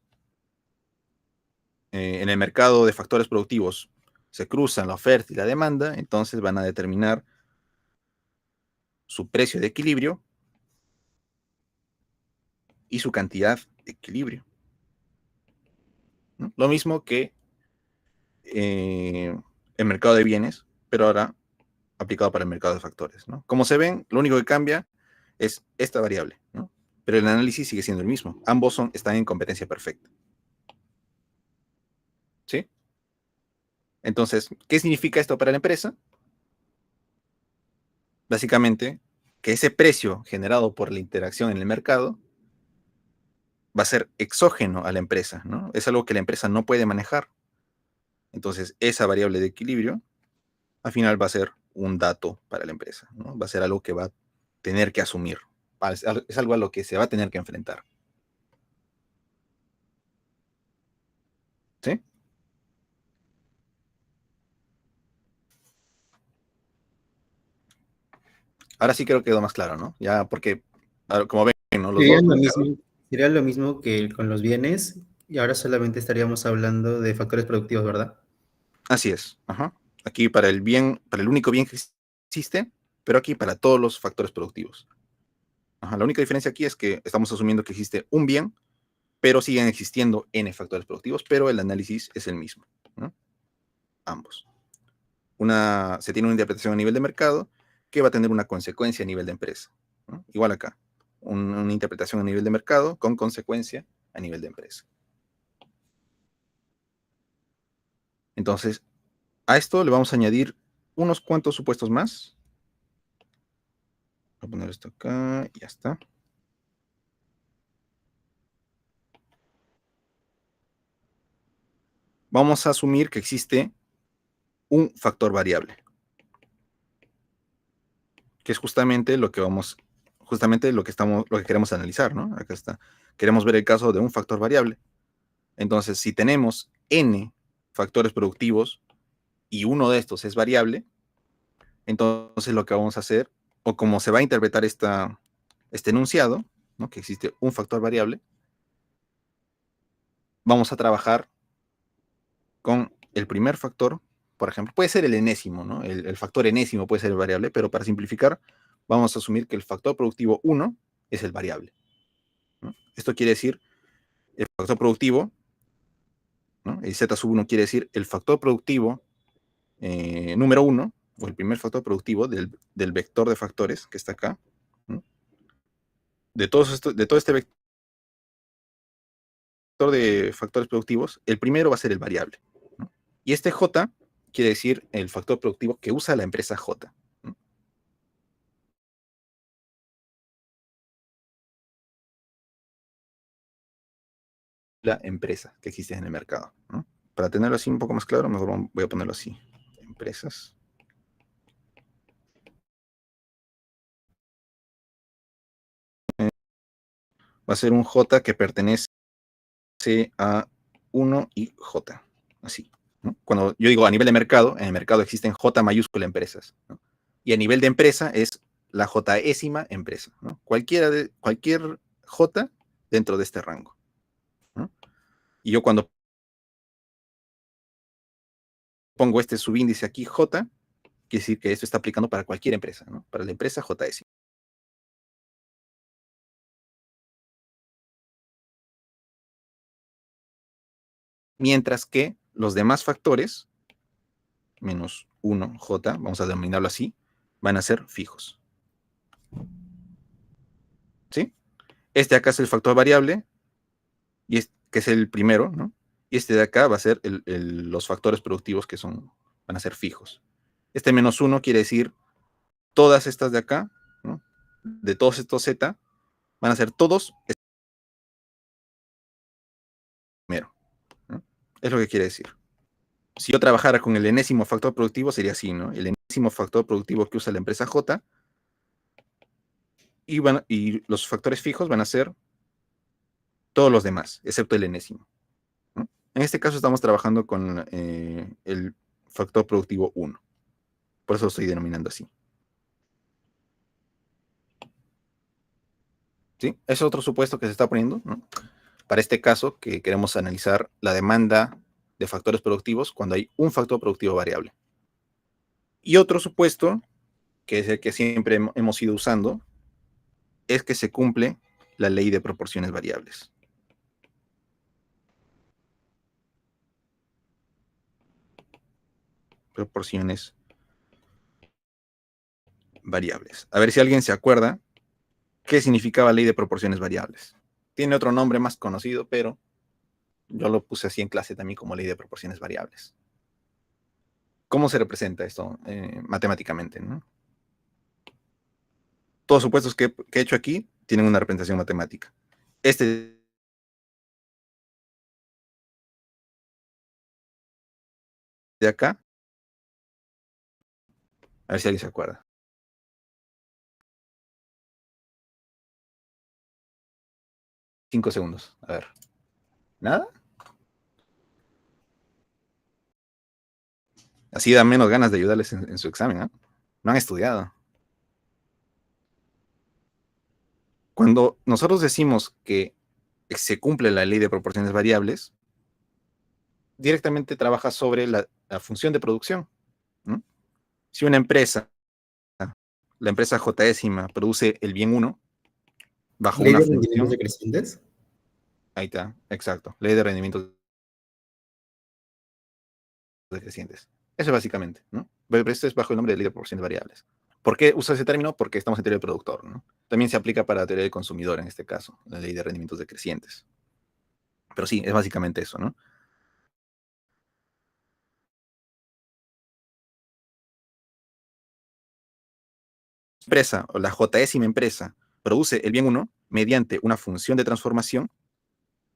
[SPEAKER 1] en el mercado de factores productivos se cruzan la oferta y la demanda, entonces van a determinar su precio de equilibrio y su cantidad de equilibrio, ¿no? Lo mismo que el mercado de bienes, pero ahora aplicado para el mercado de factores, ¿no? Como se ven, lo único que cambia es esta variable, ¿no? Pero el análisis sigue siendo el mismo. Ambos están en competencia perfecta. ¿Sí? Entonces, ¿qué significa esto para la empresa? Básicamente, que ese precio generado por la interacción en el mercado va a ser exógeno a la empresa, ¿no? Es algo que la empresa no puede manejar. Entonces, esa variable de equilibrio, al final va a ser un dato para la empresa, ¿no? Va a ser algo que va a tener que asumir. Es algo a lo que se va a tener que enfrentar. ¿Sí? Ahora sí creo que quedó más claro, ¿no? Ya, porque, como ven, ¿no? Los
[SPEAKER 2] Sería
[SPEAKER 1] dos
[SPEAKER 2] lo
[SPEAKER 1] mercados.
[SPEAKER 2] mismo, sería lo mismo que con los bienes y ahora solamente estaríamos hablando de factores productivos, ¿verdad?
[SPEAKER 1] Así es. Ajá. Aquí para el bien, para el único bien que existe, pero aquí para todos los factores productivos. Ajá. La única diferencia aquí es que estamos asumiendo que existe un bien, pero siguen existiendo n factores productivos, pero el análisis es el mismo, ¿no? Ambos. Se tiene una interpretación a nivel de mercado que va a tener una consecuencia a nivel de empresa, ¿no? Igual acá, una interpretación a nivel de mercado con consecuencia a nivel de empresa. Entonces, a esto le vamos a añadir unos cuantos supuestos más. Voy a poner esto acá y ya está. Vamos a asumir que existe un factor variable, que es justamente lo que queremos analizar, ¿no? Acá está. Queremos ver el caso de un factor variable. Entonces, si tenemos n factores productivos y uno de estos es variable, entonces lo que vamos a hacer, o como se va a interpretar este enunciado, ¿no? Que existe un factor variable, vamos a trabajar con el primer factor, por ejemplo, puede ser el enésimo, ¿no? El factor enésimo puede ser el variable, pero para simplificar, vamos a asumir que el factor productivo 1 es el variable, ¿no? Esto quiere decir, el factor productivo, ¿no? El Z sub 1 quiere decir el factor productivo número 1, o el primer factor productivo del vector de factores que está acá, ¿no? De todo este vector de factores productivos, el primero va a ser el variable, ¿no? Y este J quiere decir el factor productivo que usa la empresa J, ¿no? La empresa que existe en el mercado, ¿no? Para tenerlo así un poco más claro, mejor voy a ponerlo así. Empresas. Va a ser un J que pertenece a 1 y J. Así, ¿no? Cuando yo digo a nivel de mercado, en el mercado existen J mayúscula empresas, ¿no? Y a nivel de empresa es la Jésima empresa, ¿no? Cualquier J dentro de este rango, ¿no? Y yo cuando pongo este subíndice aquí J, quiere decir que esto está aplicando para cualquier empresa, ¿no? Para la empresa Jésima. Mientras que los demás factores, menos 1J, vamos a denominarlo así, van a ser fijos. ¿Sí? Este acá es el factor variable, que es el primero, ¿no? Y este de acá va a ser los factores productivos que van a ser fijos. Este menos 1 quiere decir todas estas de acá, ¿no? De todos estos Z, van a ser todos primero, ¿no? Es lo que quiere decir. Si yo trabajara con el enésimo factor productivo, sería así, ¿no? El enésimo factor productivo que usa la empresa J, y los factores fijos van a ser todos los demás, excepto el enésimo, ¿no? En este caso estamos trabajando con el factor productivo 1. Por eso lo estoy denominando así. ¿Sí? Es otro supuesto que se está poniendo, ¿no? Para este caso, que queremos analizar la demanda de factores productivos cuando hay un factor productivo variable. Y otro supuesto, que es el que siempre hemos ido usando, es que se cumple la ley de proporciones variables. Proporciones variables. A ver si alguien se acuerda qué significaba ley de proporciones variables. Tiene otro nombre más conocido, pero yo lo puse así en clase también como ley de proporciones variables. ¿Cómo se representa esto matemáticamente, ¿no? Todos los supuestos que he hecho aquí tienen una representación matemática. Este de acá, a ver si alguien se acuerda. 5 segundos. A ver. ¿Nada? Así da menos ganas de ayudarles en su examen, ¿eh? No han estudiado. Cuando nosotros decimos que se cumple la ley de proporciones variables, directamente trabaja sobre la función de producción, ¿no? Si una empresa, la empresa J-ésima, produce el bien 1 bajo
[SPEAKER 2] ¿Ley
[SPEAKER 1] una
[SPEAKER 2] de rendimientos
[SPEAKER 1] función,
[SPEAKER 2] decrecientes?
[SPEAKER 1] ahí está, exacto, ley de rendimientos decrecientes. Eso es básicamente, ¿no? Pero esto es bajo el nombre de ley de proporciones variables. ¿Por qué usa ese término? Porque estamos en teoría del productor, ¿no? También se aplica para la teoría del consumidor en este caso, la ley de rendimientos decrecientes. Pero sí, es básicamente eso, ¿no? Empresa o la J-ésima empresa produce el bien 1 mediante una función de transformación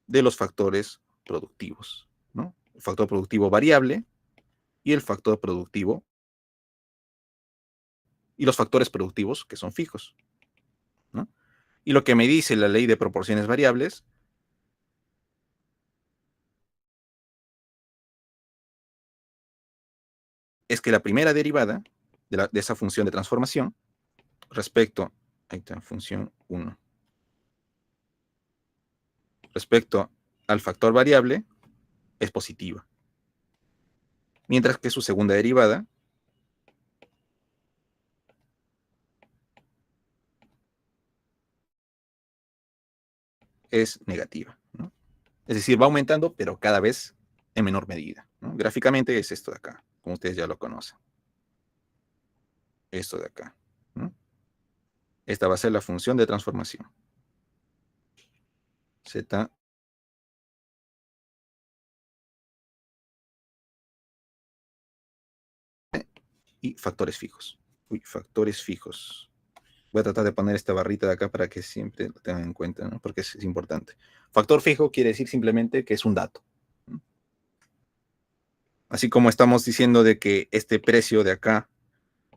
[SPEAKER 1] de los factores productivos, ¿no? El factor productivo variable y el factor productivo y los factores productivos que son fijos, ¿no? Y lo que me dice la ley de proporciones variables es que la primera derivada de esa función de transformación respecto, ahí está, función 1, respecto al factor variable es positiva, mientras que su segunda derivada es negativa, ¿no? Es decir, va aumentando, pero cada vez en menor medida, ¿no? Gráficamente es esto de acá, como ustedes ya lo conocen. Esto de acá, ¿no? Esta va a ser la función de transformación. Z y factores fijos. Uy, factores fijos. Voy a tratar de poner esta barrita de acá para que siempre lo tengan en cuenta, ¿no? Porque es importante. Factor fijo quiere decir simplemente que es un dato, ¿no? Así como estamos diciendo de que este precio de acá,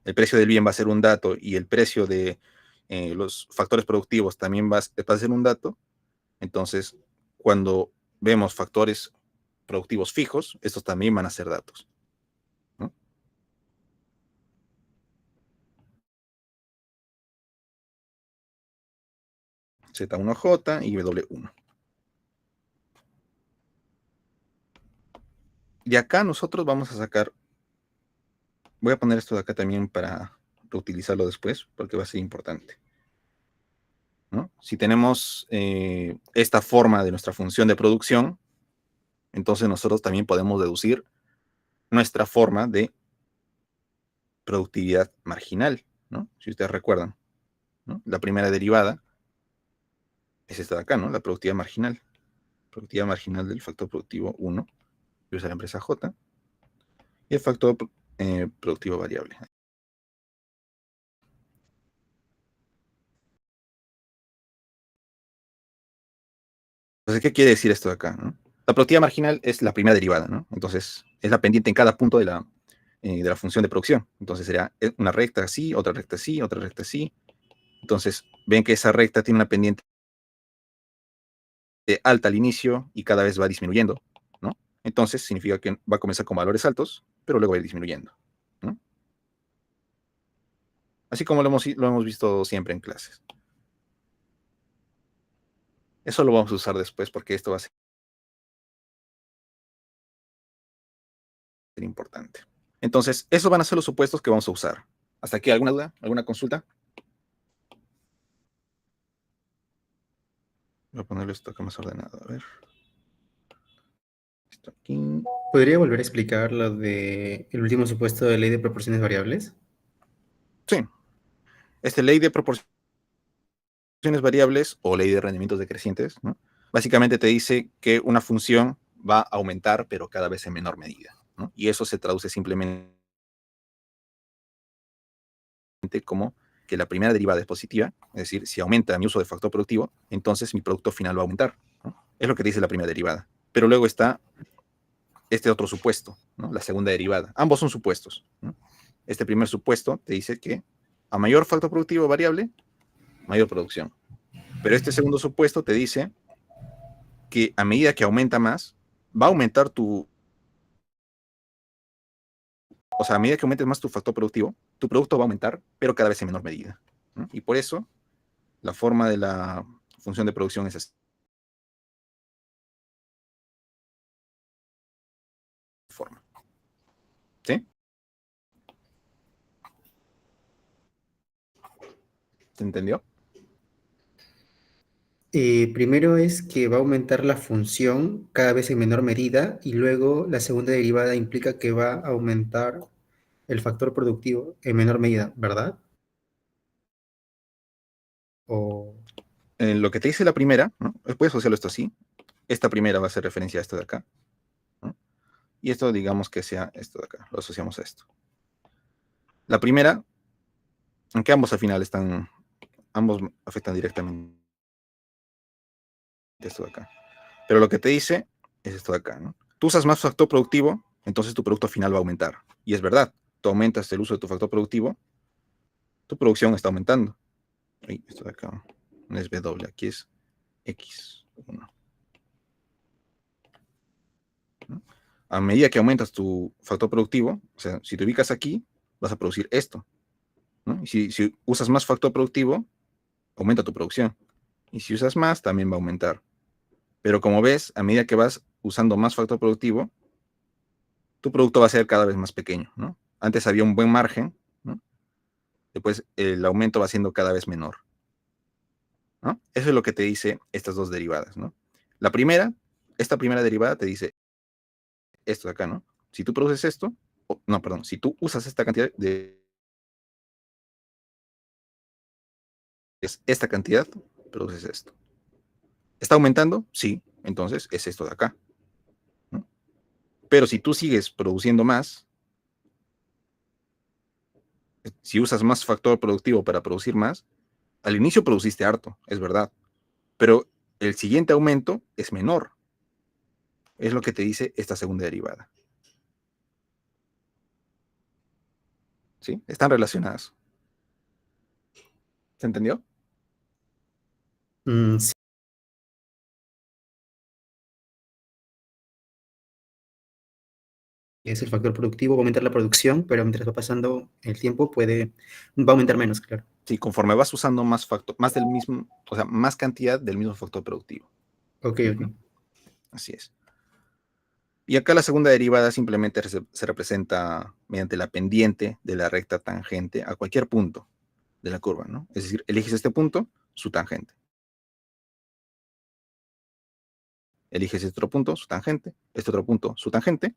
[SPEAKER 1] el precio del bien va a ser un dato y el precio de los factores productivos también va a ser un dato, entonces cuando vemos factores productivos fijos, estos también van a ser datos, ¿no? Z1J y W1. Y acá nosotros vamos a sacar, voy a poner esto de acá también para reutilizarlo después, porque va a ser importante, ¿no? Si tenemos esta forma de nuestra función de producción, entonces nosotros también podemos deducir nuestra forma de productividad marginal, ¿no? Si ustedes recuerdan, ¿no? La primera derivada es esta de acá, ¿no? La productividad marginal. Productividad marginal del factor productivo 1, que usa la empresa J, y el factor productivo variable. Entonces, ¿qué quiere decir esto de acá, ¿no? La productividad marginal es la primera derivada, ¿no? Entonces, es la pendiente en cada punto de la función de producción. Entonces, será una recta así, otra recta así, otra recta así. Entonces, ven que esa recta tiene una pendiente alta al inicio y cada vez va disminuyendo, ¿no? Entonces, significa que va a comenzar con valores altos, pero luego va a ir disminuyendo, ¿no? Así como lo hemos visto siempre en clases. Eso lo vamos a usar después porque esto va a ser importante. Entonces, esos van a ser los supuestos que vamos a usar. ¿Hasta aquí alguna duda? ¿Alguna consulta? Voy a ponerlo esto acá más ordenado. A ver. Esto aquí.
[SPEAKER 2] ¿Podría volver a explicar lo de el último supuesto de ley de proporciones variables?
[SPEAKER 1] Sí. Ley de proporciones variables o ley de rendimientos decrecientes, ¿no? Básicamente te dice que una función va a aumentar, pero cada vez en menor medida, ¿no? Y eso se traduce simplemente como que la primera derivada es positiva, es decir, si aumenta mi uso de factor productivo, entonces mi producto final va a aumentar, ¿no? Es lo que dice la primera derivada. Pero luego está este otro supuesto, ¿no? La segunda derivada. Ambos son supuestos, ¿no? Este primer supuesto te dice que a mayor factor productivo variable, mayor producción. Pero este segundo supuesto te dice que a medida que aumenta más, va a aumentar o sea, a medida que aumentes más tu factor productivo, tu producto va a aumentar, pero cada vez en menor medida, ¿no? Y por eso, la forma de la función de producción es esta forma. ¿Se entendió?
[SPEAKER 2] Primero es que va a aumentar la función cada vez en menor medida y luego la segunda derivada implica que va a aumentar el factor productivo en menor medida, ¿verdad? O...
[SPEAKER 1] En lo que te dice la primera, ¿no? Puedes asociarlo esto así. Esta primera va a hacer referencia a esto de acá, ¿no? Y esto, digamos que sea esto de acá. Lo asociamos a esto. La primera, aunque ambos al final ambos afectan directamente esto de acá. Pero lo que te dice es esto de acá, ¿no? Tú usas más factor productivo, entonces tu producto final va a aumentar. Y es verdad, tú aumentas el uso de tu factor productivo, tu producción está aumentando. Uy, esto de acá no es W, aquí es X1. ¿No? A medida que aumentas tu factor productivo, o sea, si te ubicas aquí, vas a producir esto, ¿no? Y si usas más factor productivo, aumenta tu producción. Y si usas más, también va a aumentar. Pero como ves, a medida que vas usando más factor productivo, tu producto va a ser cada vez más pequeño, ¿no? Antes había un buen margen, ¿no? Después el aumento va siendo cada vez menor, ¿no? Eso es lo que te dice estas dos derivadas, ¿no? La primera, esta primera derivada te dice esto de acá, ¿no? Si tú produces esto, no, perdón, si tú usas esta cantidad esta cantidad, produces esto. ¿Está aumentando? Sí, entonces es esto de acá, ¿no? Pero si tú sigues produciendo más, si usas más factor productivo para producir más, al inicio produciste harto, es verdad, pero el siguiente aumento es menor. Es lo que te dice esta segunda derivada. ¿Sí? Están relacionadas. ¿Se entendió?
[SPEAKER 2] Sí, es el factor productivo, va a aumentar la producción, pero mientras va pasando el tiempo va a aumentar menos, claro.
[SPEAKER 1] Sí, conforme vas usando más factor, más del mismo, o sea, más cantidad del mismo factor productivo.
[SPEAKER 2] Ok, ok.
[SPEAKER 1] Así es. Y acá la segunda derivada simplemente se representa mediante la pendiente de la recta tangente a cualquier punto de la curva, ¿no? Es decir, eliges este punto, su tangente. Eliges este otro punto, su tangente, este otro punto, su tangente,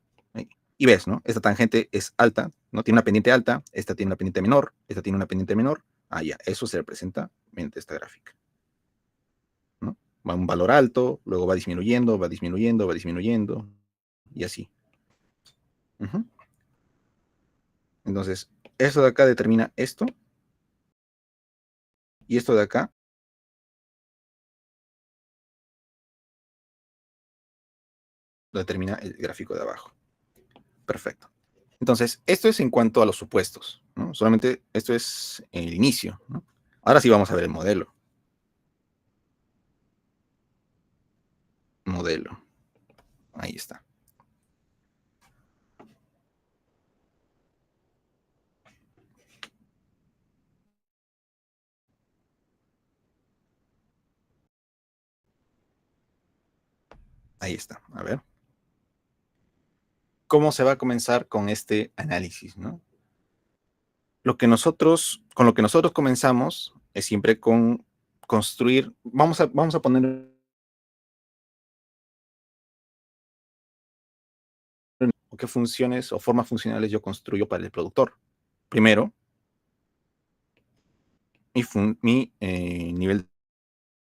[SPEAKER 1] y ves, ¿no? Esta tangente es alta, ¿no? Tiene una pendiente alta, esta tiene una pendiente menor, esta tiene una pendiente menor. Ah, ya, eso se representa mediante esta gráfica, ¿no? Va a un valor alto, luego va disminuyendo, va disminuyendo, va disminuyendo, y así. Entonces, esto de acá determina esto, y esto de acá lo determina el gráfico de abajo. Perfecto. Entonces, esto es en cuanto a los supuestos, ¿no? Solamente esto es el inicio, ¿no? Ahora sí vamos a ver el modelo. Modelo. Ahí está. Ahí está. A ver. ¿Cómo se va a comenzar con este análisis, ¿no? Con lo que nosotros comenzamos es siempre con construir, vamos a poner qué funciones o formas funcionales yo construyo para el productor. Primero, mi nivel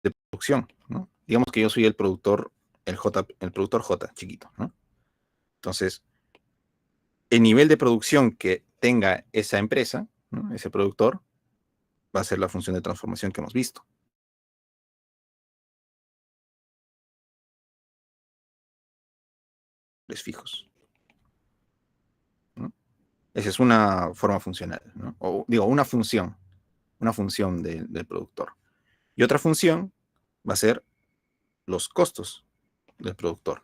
[SPEAKER 1] de producción, ¿no? Digamos que yo soy el productor, el productor J, chiquito, ¿no? Entonces, el nivel de producción que tenga esa empresa, ¿no? Ese productor, va a ser la función de transformación que hemos visto. Fijos, ¿no? Esa es una forma funcional, ¿no? O digo, una función del productor. Y otra función va a ser los costos del productor,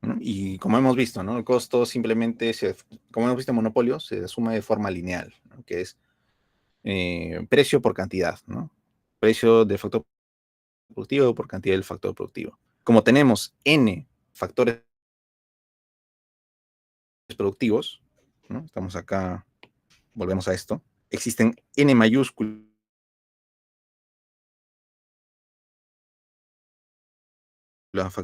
[SPEAKER 1] ¿no? Y como hemos visto, ¿no? El costo simplemente, como hemos visto en monopolio, se suma de forma lineal, ¿no? Que es precio por cantidad, ¿no? Precio del factor productivo por cantidad del factor productivo. Como tenemos n factores productivos, ¿no? Estamos acá volvemos a esto, existen n mayúsculas,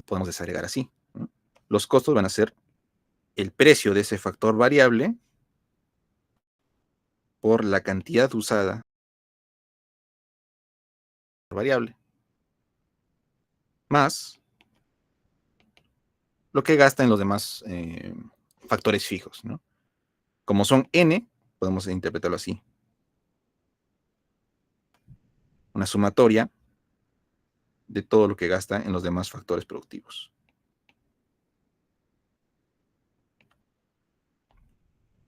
[SPEAKER 1] podemos desagregar así, ¿no? Los costos van a ser el precio de ese factor variable por la cantidad usada variable, más lo que gasta en los demás factores fijos, ¿no? Como son n, podemos interpretarlo así. Una sumatoria de todo lo que gasta en los demás factores productivos.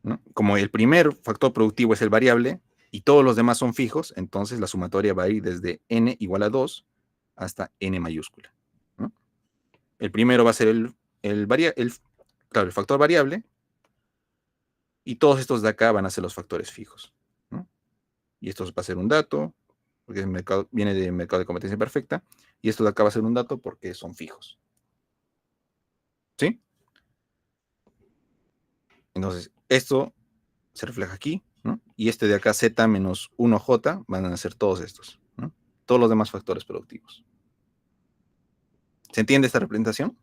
[SPEAKER 1] ¿No? Como el primer factor productivo es el variable y todos los demás son fijos, entonces la sumatoria va a ir desde n igual a 2 hasta n mayúscula, ¿no? El primero va a ser el factor variable y todos estos de acá van a ser los factores fijos, ¿no? Y esto va a ser un dato, porque viene del mercado de competencia perfecta, y esto de acá va a ser un dato porque son fijos. ¿Sí? Entonces, esto se refleja aquí, ¿no? Y este de acá, z menos 1j, van a ser todos estos, ¿no? Todos los demás factores productivos. ¿Se entiende esta representación?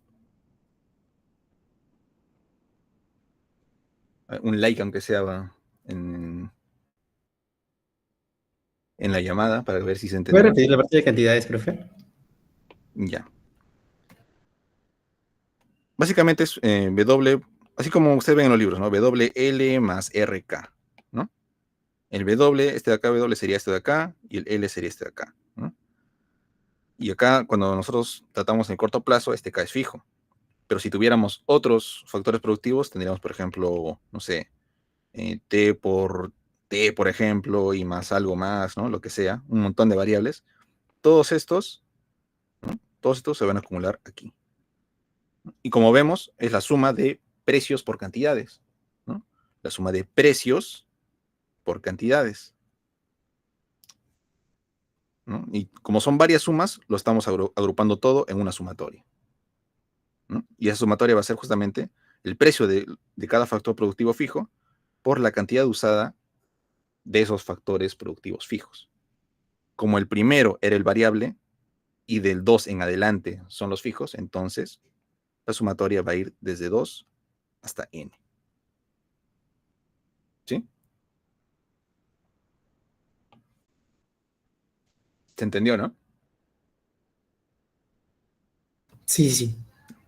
[SPEAKER 1] Un like, aunque sea en la llamada, para ver si se
[SPEAKER 2] ¿Puede
[SPEAKER 1] entendió.
[SPEAKER 2] repetir la parte de cantidades, profe?
[SPEAKER 1] Ya. Básicamente es W, así como ustedes ven en los libros, ¿no? WL más RK, ¿no? El W, este de acá, W sería este de acá, y el L sería este de acá, ¿no? Y acá, cuando nosotros tratamos en corto plazo, este K es fijo. Pero si tuviéramos otros factores productivos, tendríamos, por ejemplo, no sé, T por T, por ejemplo, y más algo más, ¿no? Lo que sea, un montón de variables. Todos estos, ¿no? Todos estos se van a acumular aquí. Y como vemos, es la suma de precios por cantidades, ¿no? La suma de precios por cantidades, ¿no? Y como son varias sumas, lo estamos agrupando todo en una sumatoria, ¿no? Y esa sumatoria va a ser justamente el precio de cada factor productivo fijo por la cantidad usada de esos factores productivos fijos. Como el primero era el variable y del 2 en adelante son los fijos, entonces la sumatoria va a ir desde 2 hasta n. ¿Sí? ¿Se entendió, no?
[SPEAKER 2] Sí, sí.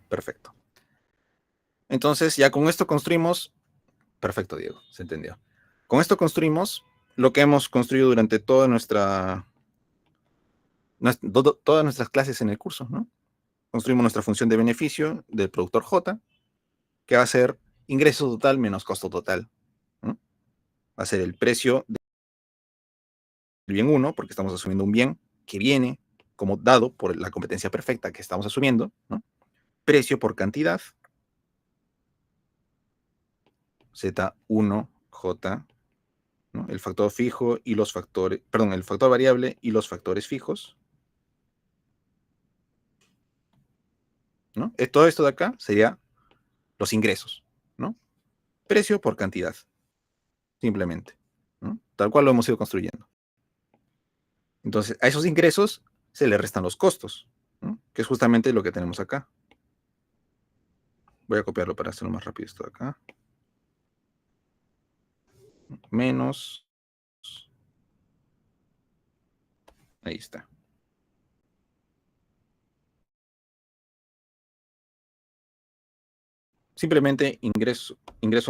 [SPEAKER 1] Perfecto. Entonces, ya con esto construimos. Perfecto, Diego, se entendió. Con esto construimos lo que hemos construido durante todas nuestras clases en el curso, ¿no? Construimos nuestra función de beneficio del productor J, que va a ser ingreso total menos costo total, ¿no? Va a ser el precio del bien 1, porque estamos asumiendo un bien que viene como dado por la competencia perfecta que estamos asumiendo, ¿no? Precio por cantidad, Z1J, ¿no? El factor fijo y los factores, perdón, el factor variable y los factores fijos, ¿no? Todo esto de acá sería los ingresos, ¿no? Precio por cantidad, simplemente, ¿no? Tal cual lo hemos ido construyendo. Entonces, a esos ingresos se le restan los costos, ¿no? Que es justamente lo que tenemos acá. Voy a copiarlo para hacerlo más rápido esto de acá. Menos. Ahí está. Simplemente ingreso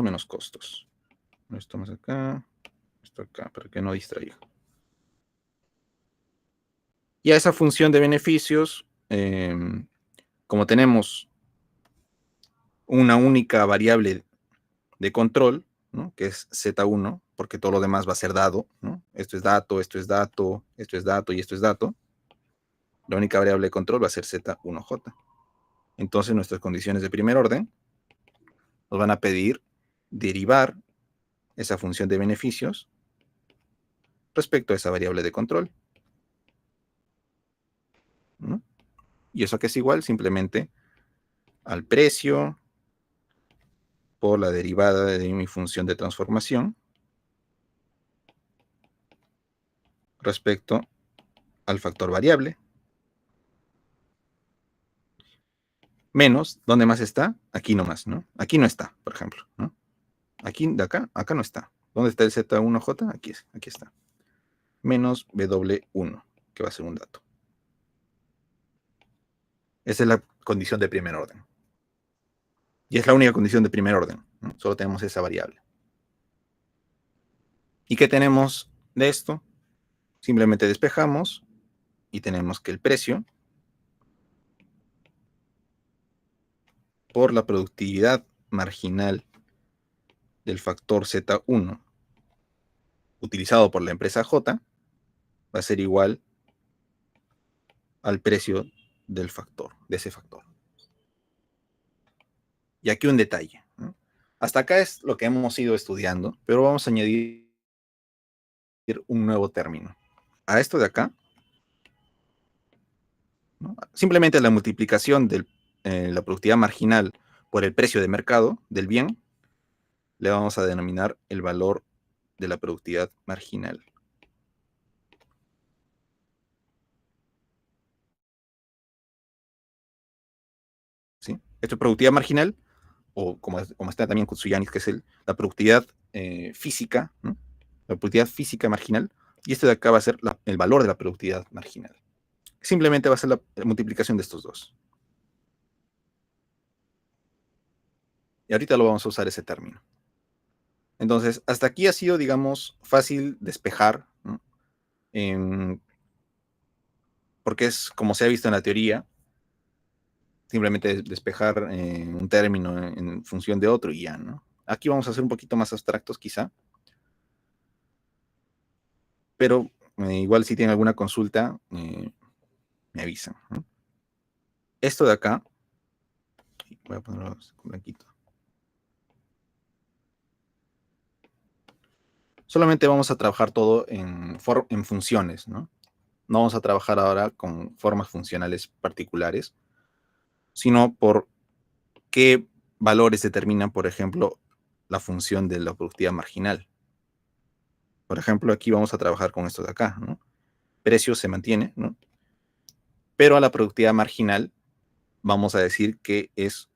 [SPEAKER 1] menos costos. Esto más acá, esto acá, para que no distraiga. Y a esa función de beneficios, como tenemos una única variable de control, ¿no? Que es Z1, porque todo lo demás va a ser dado, ¿no? Esto es dato, esto es dato, esto es dato y esto es dato. La única variable de control va a ser Z1J. Entonces nuestras condiciones de primer orden nos van a pedir derivar esa función de beneficios respecto a esa variable de control, ¿no? Y eso que es igual simplemente al precio por la derivada de mi función de transformación respecto al factor variable, menos, ¿dónde más está? Aquí nomás, ¿no? Aquí no está, por ejemplo, ¿no? Aquí, de acá, acá no está. ¿Dónde está el Z1J? Aquí está. Menos W1, que va a ser un dato. Esa es la condición de primer orden. Y es la única condición de primer orden, ¿no? Solo tenemos esa variable. ¿Y qué tenemos de esto? Simplemente despejamos y tenemos que el precio por la productividad marginal del factor Z1 utilizado por la empresa J va a ser igual al precio del factor, de ese factor. Y aquí un detalle, ¿no? Hasta acá es lo que hemos ido estudiando, pero vamos a añadir un nuevo término. A esto de acá, ¿no? Simplemente la multiplicación de la productividad marginal por el precio de mercado del bien, le vamos a denominar el valor de la productividad marginal. ¿Sí? Esto es productividad marginal, o como está también Kutsuyanis, que es la productividad física, ¿no? La productividad física marginal, y esto de acá va a ser el valor de la productividad marginal. Simplemente va a ser la multiplicación de estos dos. Y ahorita lo vamos a usar ese término. Entonces, hasta aquí ha sido, digamos, fácil despejar, ¿no? Porque es como se ha visto en la teoría, simplemente despejar un término en función de otro y ya, ¿no? Aquí vamos a ser un poquito más abstractos quizá, pero igual si tienen alguna consulta, me avisan, ¿no? Esto de acá, voy a ponerlo con blanquito. Solamente vamos a trabajar todo en funciones, ¿no? No vamos a trabajar ahora con formas funcionales particulares, sino por qué valores determinan, por ejemplo, la función de la productividad marginal. Por ejemplo, aquí vamos a trabajar con esto de acá, ¿no? Precio se mantiene, ¿no? Pero a la productividad marginal vamos a decir que es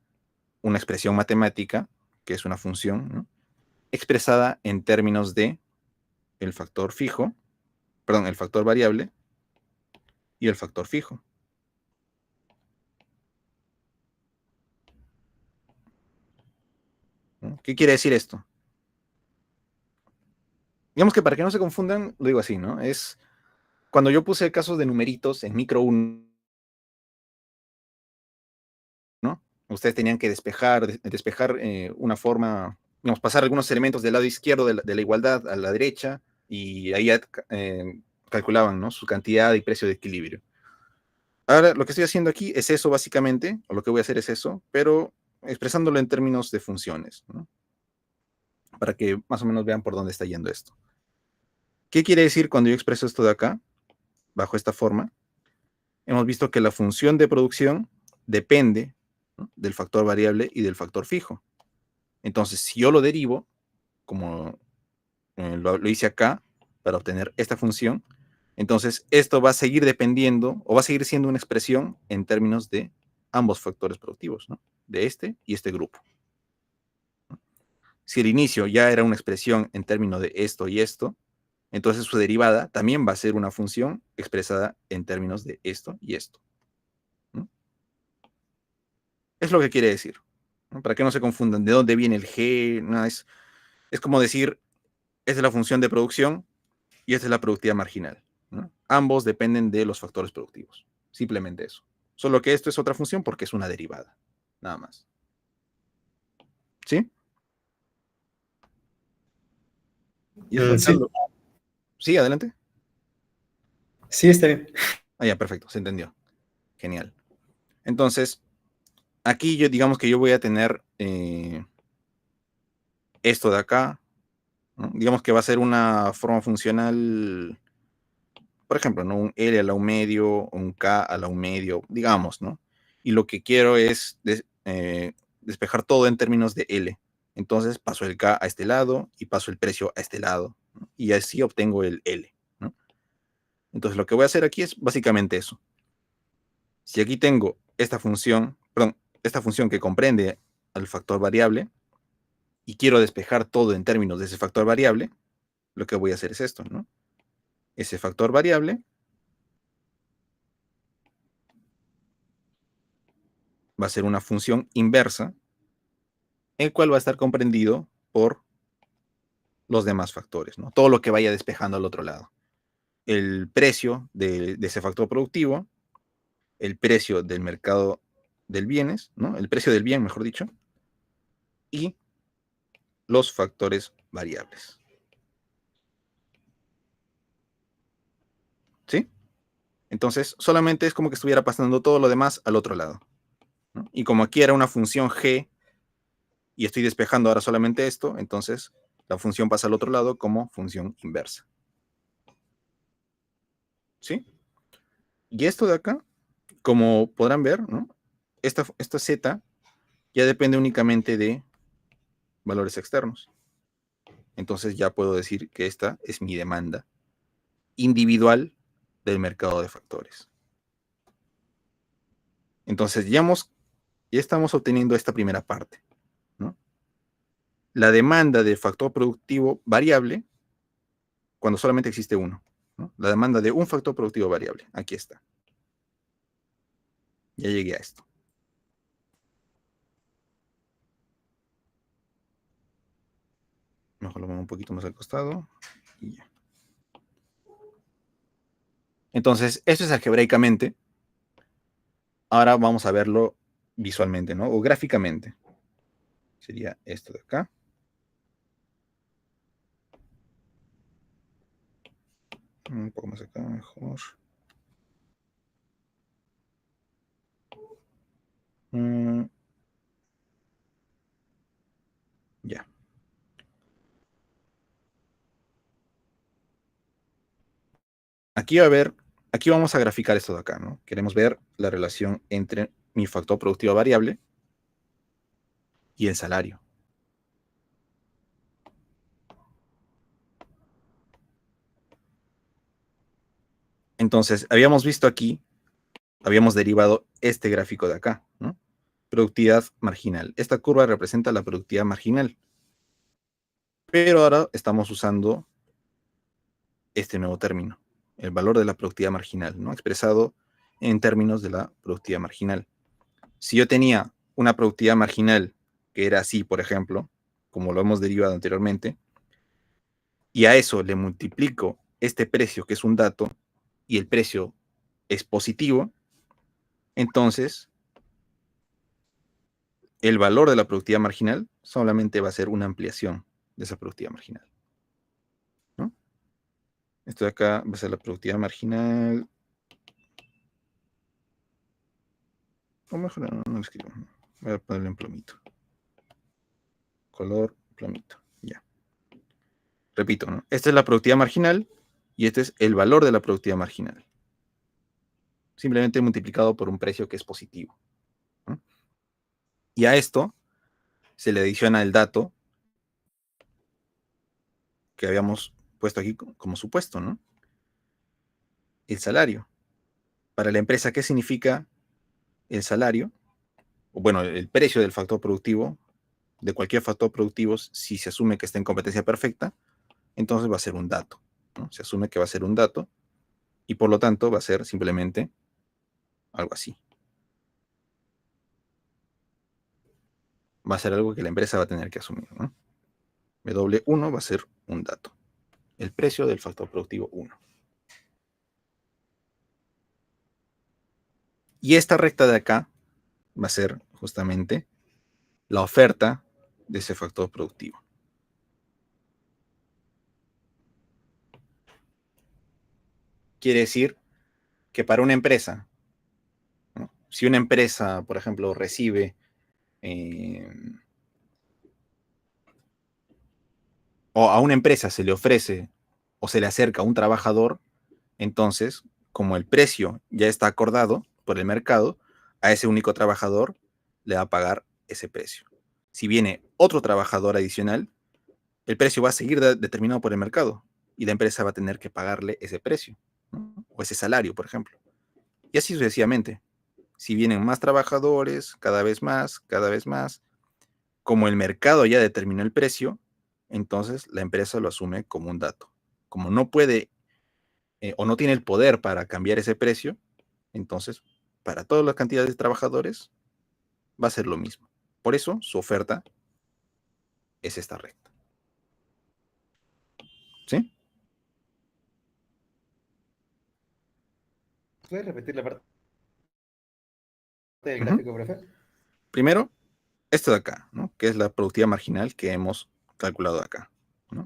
[SPEAKER 1] una expresión matemática, que es una función, ¿no? Expresada en términos de el factor fijo, perdón, el factor variable y el factor fijo. ¿No? ¿Qué quiere decir esto? Digamos que para que no se confundan, lo digo así, ¿no? Es cuando yo puse casos de numeritos en micro 1, ¿no? Ustedes tenían que despejar una forma, digamos, pasar algunos elementos del lado izquierdo de la igualdad a la derecha, y ahí calculaban, ¿no? Su cantidad y precio de equilibrio. Ahora, lo que estoy haciendo aquí es eso, básicamente, o lo que voy a hacer es eso, pero expresándolo en términos de funciones, ¿no? Para que más o menos vean por dónde está yendo esto. ¿Qué quiere decir cuando yo expreso esto de acá, bajo esta forma? Hemos visto que la función de producción depende, ¿no?, del factor variable y del factor fijo. Entonces, si yo lo derivo, como lo hice acá, para obtener esta función, entonces esto va a seguir dependiendo, o va a seguir siendo una expresión en términos de ambos factores productivos, ¿no? De este y este grupo. Si el inicio ya era una expresión en términos de esto y esto, entonces su derivada también va a ser una función expresada en términos de esto y esto, ¿no? Es lo que quiere decir, ¿no? Para que no se confundan de dónde viene el G, no, es como decir, esta es la función de producción y esta es la productividad marginal, ¿no? Ambos dependen de los factores productivos, simplemente eso. Solo que esto es otra función porque es una derivada, nada más. ¿Sí? Y eso
[SPEAKER 2] Sí.
[SPEAKER 1] Sí, adelante.
[SPEAKER 2] Sí, está bien.
[SPEAKER 1] Ah, ya, perfecto, se entendió. Genial. Entonces, aquí digamos que yo voy a tener esto de acá, ¿no? Digamos que va a ser una forma funcional, por ejemplo, ¿no? Un L a la 1 medio, un K a la 1 medio, digamos, ¿no? Y lo que quiero es despejar todo en términos de L. Entonces paso el K a este lado y paso el precio a este lado, ¿no? Y así obtengo el L, ¿no? Entonces lo que voy a hacer aquí es básicamente eso. Si aquí tengo esta función que comprende al factor variable y quiero despejar todo en términos de ese factor variable, lo que voy a hacer es esto, ¿no? Ese factor variable va a ser una función inversa, el cual va a estar comprendido por los demás factores, ¿no? Todo lo que vaya despejando al otro lado. El precio de ese factor productivo, el precio del mercado del bienes, ¿no? El precio del bien, mejor dicho, y los factores variables. ¿Sí? Entonces, solamente es como que estuviera pasando todo lo demás al otro lado, ¿no? Y como aquí era una función g y estoy despejando ahora solamente esto, entonces la función pasa al otro lado como función inversa. ¿Sí? Y esto de acá, como podrán ver, ¿no? Esta z ya depende únicamente de valores externos. Entonces ya puedo decir que esta es mi demanda individual del mercado de factores. Entonces ya estamos obteniendo esta primera parte, ¿no? La demanda del factor productivo variable cuando solamente existe uno, ¿no? La demanda de un factor productivo variable. Aquí está. Ya llegué a esto. Mejor lo pongo un poquito más al costado. Y ya. Entonces, esto es algebraicamente. Ahora vamos a verlo visualmente, ¿no? O gráficamente. Sería esto de acá. Un poco más acá, mejor. Ya. Aquí vamos a graficar esto de acá, ¿no? Queremos ver la relación entre mi factor productivo variable y el salario. Entonces, habíamos visto aquí, habíamos derivado este gráfico de acá, ¿no? Productividad marginal. Esta curva representa la productividad marginal. Pero ahora estamos usando este nuevo término, el valor de la productividad marginal, ¿no? Expresado en términos de la productividad marginal. Si yo tenía una productividad marginal que era así, por ejemplo, como lo hemos derivado anteriormente, y a eso le multiplico este precio, que es un dato, y el precio es positivo, entonces el valor de la productividad marginal solamente va a ser una ampliación de esa productividad marginal, ¿no? Esto de acá va a ser la productividad marginal. O mejor no lo escribo. Voy a ponerle en plomito. Color plomito. Ya. Repito, ¿no? Esta es la productividad marginal y este es el valor de la productividad marginal. Simplemente multiplicado por un precio que es positivo, ¿no? Y a esto se le adiciona el dato que habíamos puesto aquí como supuesto, ¿no? El salario. Para la empresa, ¿qué significa el salario? O bueno, el precio del factor productivo, de cualquier factor productivo, si se asume que está en competencia perfecta, entonces va a ser un dato, ¿no? Se asume que va a ser un dato y por lo tanto va a ser simplemente algo así. Va a ser algo que la empresa va a tener que asumir, ¿no? W1 va a ser un dato. El precio del factor productivo 1. Y esta recta de acá va a ser justamente la oferta de ese factor productivo. Quiere decir que para una empresa, ¿no? Si una empresa, por ejemplo, recibe o a una empresa se le ofrece o se le acerca a un trabajador, entonces, como el precio ya está acordado por el mercado, a ese único trabajador le va a pagar ese precio. Si viene otro trabajador adicional, el precio va a seguir determinado por el mercado y la empresa va a tener que pagarle ese precio, ¿no? o ese salario, por ejemplo. Y así sucesivamente. Si vienen más trabajadores, cada vez más, como el mercado ya determinó el precio, entonces la empresa lo asume como un dato. Como no puede o no tiene el poder para cambiar ese precio, entonces para todas las cantidades de trabajadores va a ser lo mismo. Por eso su oferta es esta recta. ¿Sí?
[SPEAKER 2] ¿Puedes repetir la parte del
[SPEAKER 1] Ujú.
[SPEAKER 2] gráfico, profe?
[SPEAKER 1] Primero, esto de acá, ¿no? Que es la productividad marginal que hemos calculado acá, ¿no?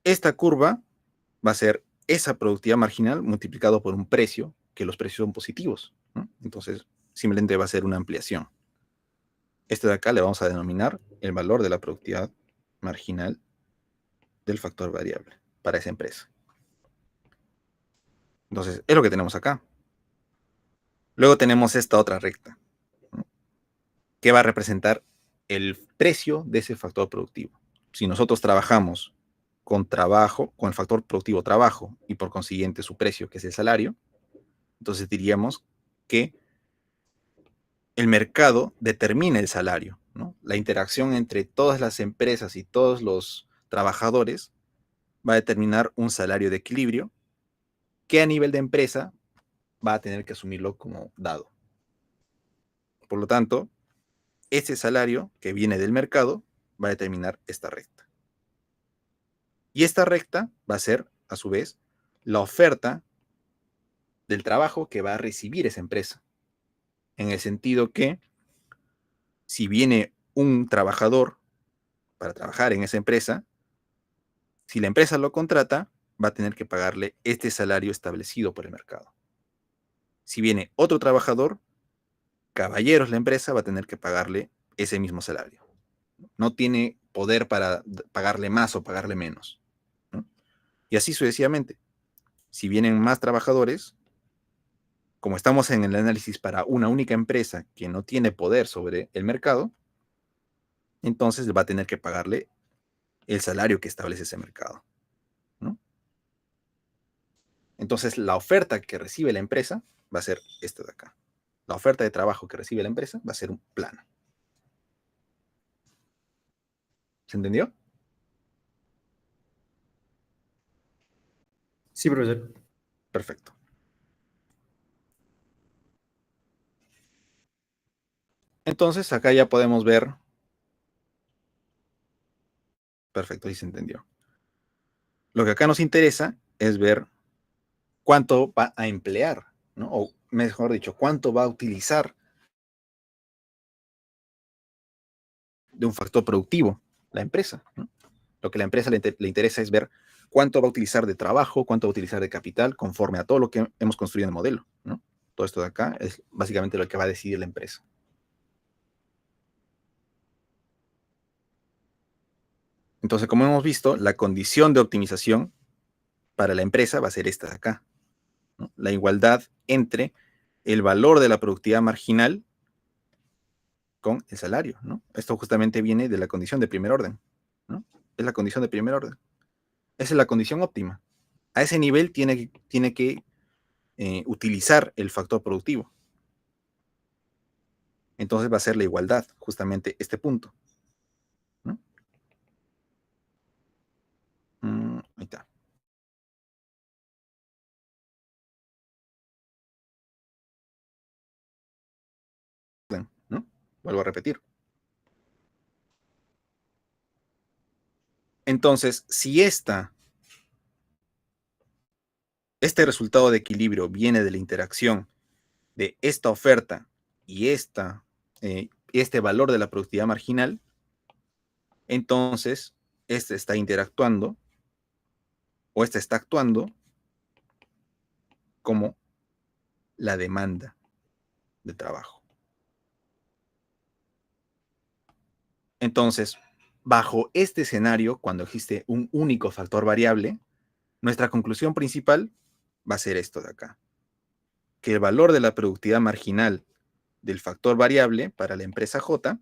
[SPEAKER 1] Esta curva va a ser esa productividad marginal multiplicado por un precio, que los precios son positivos, ¿no? Entonces, simplemente va a ser una ampliación. Este de acá le vamos a denominar el valor de la productividad marginal del factor variable para esa empresa. Entonces, es lo que tenemos acá. Luego tenemos esta otra recta, ¿no? Que va a representar el precio de ese factor productivo. Si nosotros trabajamos con trabajo, con el factor productivo trabajo, y por consiguiente su precio, que es el salario, entonces diríamos que el mercado determina el salario, ¿no? La interacción entre todas las empresas y todos los trabajadores va a determinar un salario de equilibrio que a nivel de empresa va a tener que asumirlo como dado. Por lo tanto, ese salario que viene del mercado va a determinar esta recta. Y esta recta va a ser, a su vez, la oferta del trabajo que va a recibir esa empresa. En el sentido que, si viene un trabajador para trabajar en esa empresa, si la empresa lo contrata, va a tener que pagarle este salario establecido por el mercado. Si viene otro trabajador, caballeros, la empresa va a tener que pagarle ese mismo salario. No tiene poder para pagarle más o pagarle menos, ¿no? Y así sucesivamente. Si vienen más trabajadores, como estamos en el análisis para una única empresa que no tiene poder sobre el mercado, entonces va a tener que pagarle el salario que establece ese mercado, ¿no? Entonces, la oferta que recibe la empresa va a ser esta de acá. La oferta de trabajo que recibe la empresa va a ser un plano. ¿Se entendió?
[SPEAKER 2] Sí, profesor.
[SPEAKER 1] Perfecto. Entonces, acá ya podemos ver. Perfecto, sí se entendió. Lo que acá nos interesa es ver cuánto va a emplear, ¿no? O mejor dicho, cuánto va a utilizar de un factor productivo la empresa, ¿no? Lo que a la empresa le interesa es ver cuánto va a utilizar de trabajo, cuánto va a utilizar de capital, conforme a todo lo que hemos construido en el modelo, ¿no? Todo esto de acá es básicamente lo que va a decidir la empresa. Entonces, como hemos visto, la condición de optimización para la empresa va a ser esta de acá, ¿no? La igualdad entre el valor de la productividad marginal con el salario, ¿no? Esto justamente viene de la condición de primer orden, ¿no? Es la condición de primer orden. Esa es la condición óptima. A ese nivel tiene que utilizar el factor productivo. Entonces va a ser la igualdad, justamente este punto, ¿no? Ahí está. ¿No? Vuelvo a repetir. Entonces, si este resultado de equilibrio viene de la interacción de esta oferta y este valor de la productividad marginal, entonces este está interactuando o este está actuando como la demanda de trabajo. Entonces, bajo este escenario, cuando existe un único factor variable, nuestra conclusión principal va a ser esto de acá, que el valor de la productividad marginal del factor variable para la empresa J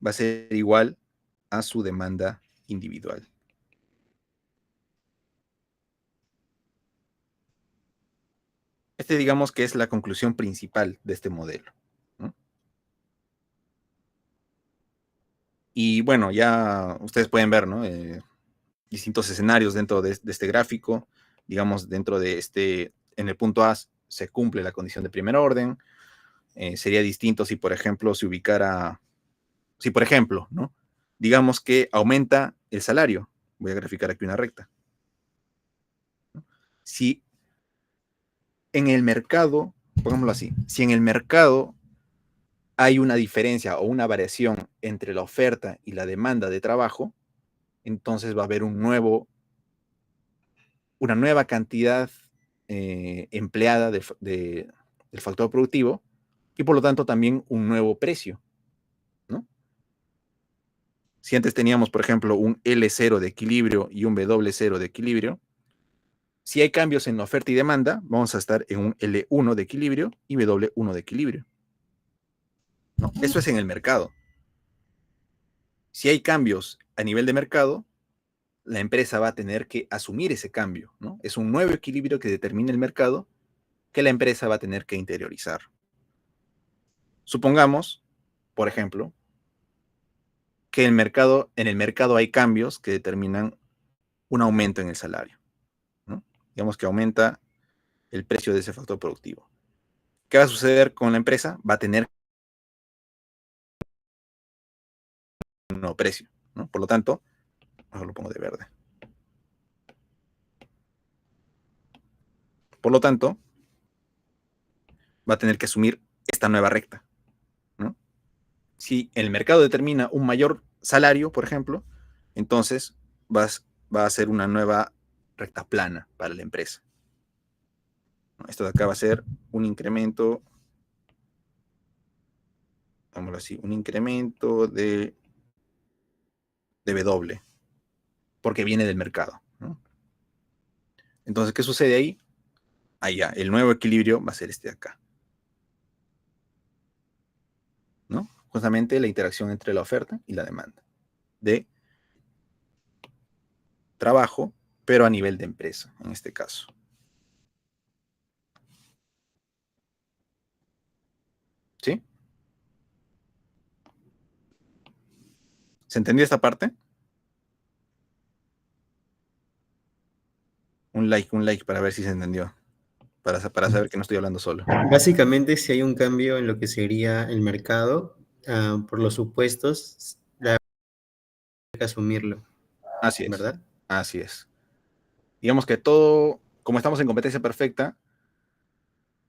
[SPEAKER 1] va a ser igual a su demanda individual. digamos que es la conclusión principal de este modelo, ¿no? Y bueno, ya ustedes pueden ver, ¿no? Distintos escenarios dentro de este gráfico. Digamos, dentro de en el punto A se cumple la condición de primer orden. Sería distinto si, por ejemplo, por ejemplo, ¿no? Digamos que aumenta el salario. Voy a graficar aquí una recta. Si en el mercado, pongámoslo así, si en el mercado hay una diferencia o una variación entre la oferta y la demanda de trabajo, entonces va a haber una nueva cantidad empleada del factor productivo y por lo tanto también un nuevo precio, ¿no? Si antes teníamos, por ejemplo, un L0 de equilibrio y un W0 de equilibrio, si hay cambios en la oferta y demanda, vamos a estar en un L1 de equilibrio y W1 de equilibrio, ¿no? Eso es en el mercado. Si hay cambios a nivel de mercado, la empresa va a tener que asumir ese cambio, ¿no? Es un nuevo equilibrio que determina el mercado que la empresa va a tener que interiorizar. Supongamos, por ejemplo, que en el mercado hay cambios que determinan un aumento en el salario, ¿no? Digamos que aumenta el precio de ese factor productivo. ¿Qué va a suceder con la empresa? Va a tener un nuevo precio, ¿no? Por lo tanto, mejor lo pongo de verde. Por lo tanto, va a tener que asumir esta nueva recta, ¿no? Si el mercado determina un mayor salario, por ejemplo, entonces va a ser una nueva recta plana para la empresa. Esto de acá va a ser un incremento, digámoslo así, un incremento de W, porque viene del mercado, ¿no? Entonces, ¿qué sucede ahí? Ahí ya, el nuevo equilibrio va a ser este de acá, ¿no? Justamente la interacción entre la oferta y la demanda de trabajo, pero a nivel de empresa, en este caso. ¿Sí? ¿Se entendió esta parte? Un like para ver si se entendió. Para saber que no estoy hablando solo.
[SPEAKER 2] Básicamente, si hay un cambio en lo que sería el mercado, por los supuestos, la hay que asumirlo,
[SPEAKER 1] Así es.
[SPEAKER 2] ¿verdad?
[SPEAKER 1] Así es. Digamos que todo, como estamos en competencia perfecta,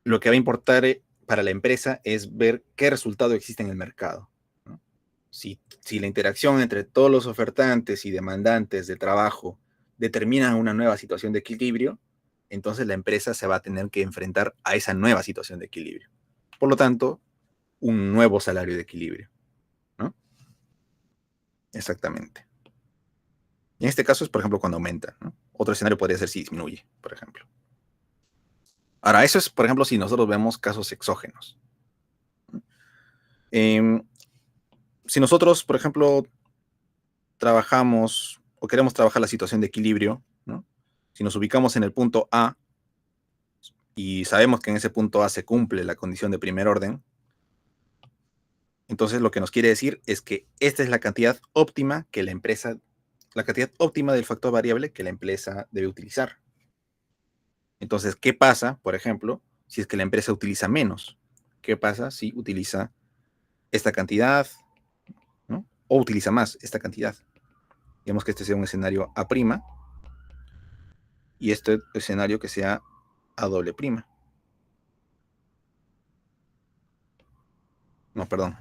[SPEAKER 1] lo que va a importar para la empresa es ver qué resultado existe en el mercado, ¿no? Si la interacción entre todos los ofertantes y demandantes de trabajo determina una nueva situación de equilibrio, entonces la empresa se va a tener que enfrentar a esa nueva situación de equilibrio. Por lo tanto, un nuevo salario de equilibrio, ¿no? Exactamente. Y en este caso es, por ejemplo, cuando aumenta, ¿no? Otro escenario podría ser si disminuye, por ejemplo. Ahora, eso es, por ejemplo, si nosotros vemos casos exógenos. Si nosotros, por ejemplo, trabajamos o queremos trabajar la situación de equilibrio, ¿no? Si nos ubicamos en el punto A y sabemos que en ese punto A se cumple la condición de primer orden, entonces lo que nos quiere decir es que esta es la cantidad óptima que la cantidad óptima del factor variable que la empresa debe utilizar. Entonces, ¿qué pasa, por ejemplo, si es que la empresa utiliza menos? ¿Qué pasa si utiliza esta cantidad, ¿no? O utiliza más esta cantidad? Digamos que este sea un escenario A' y este escenario que sea A doble prima. No, perdón.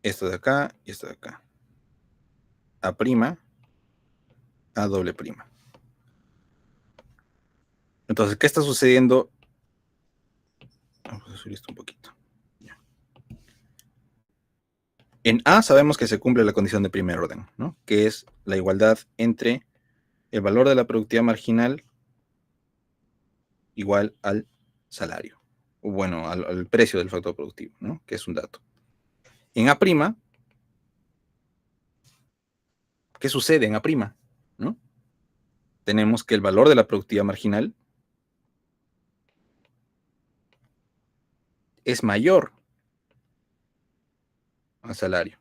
[SPEAKER 1] Esto de acá y esto de acá. A', A doble prima. Entonces, ¿qué está sucediendo? Vamos a subir esto un poquito. En A sabemos que se cumple la condición de primer orden, ¿no? Que es la igualdad entre el valor de la productividad marginal igual al salario bueno, al precio del factor productivo, ¿no? Que es un dato. En A', ¿qué sucede en A'? ¿No? Tenemos que el valor de la productividad marginal es mayor al salario,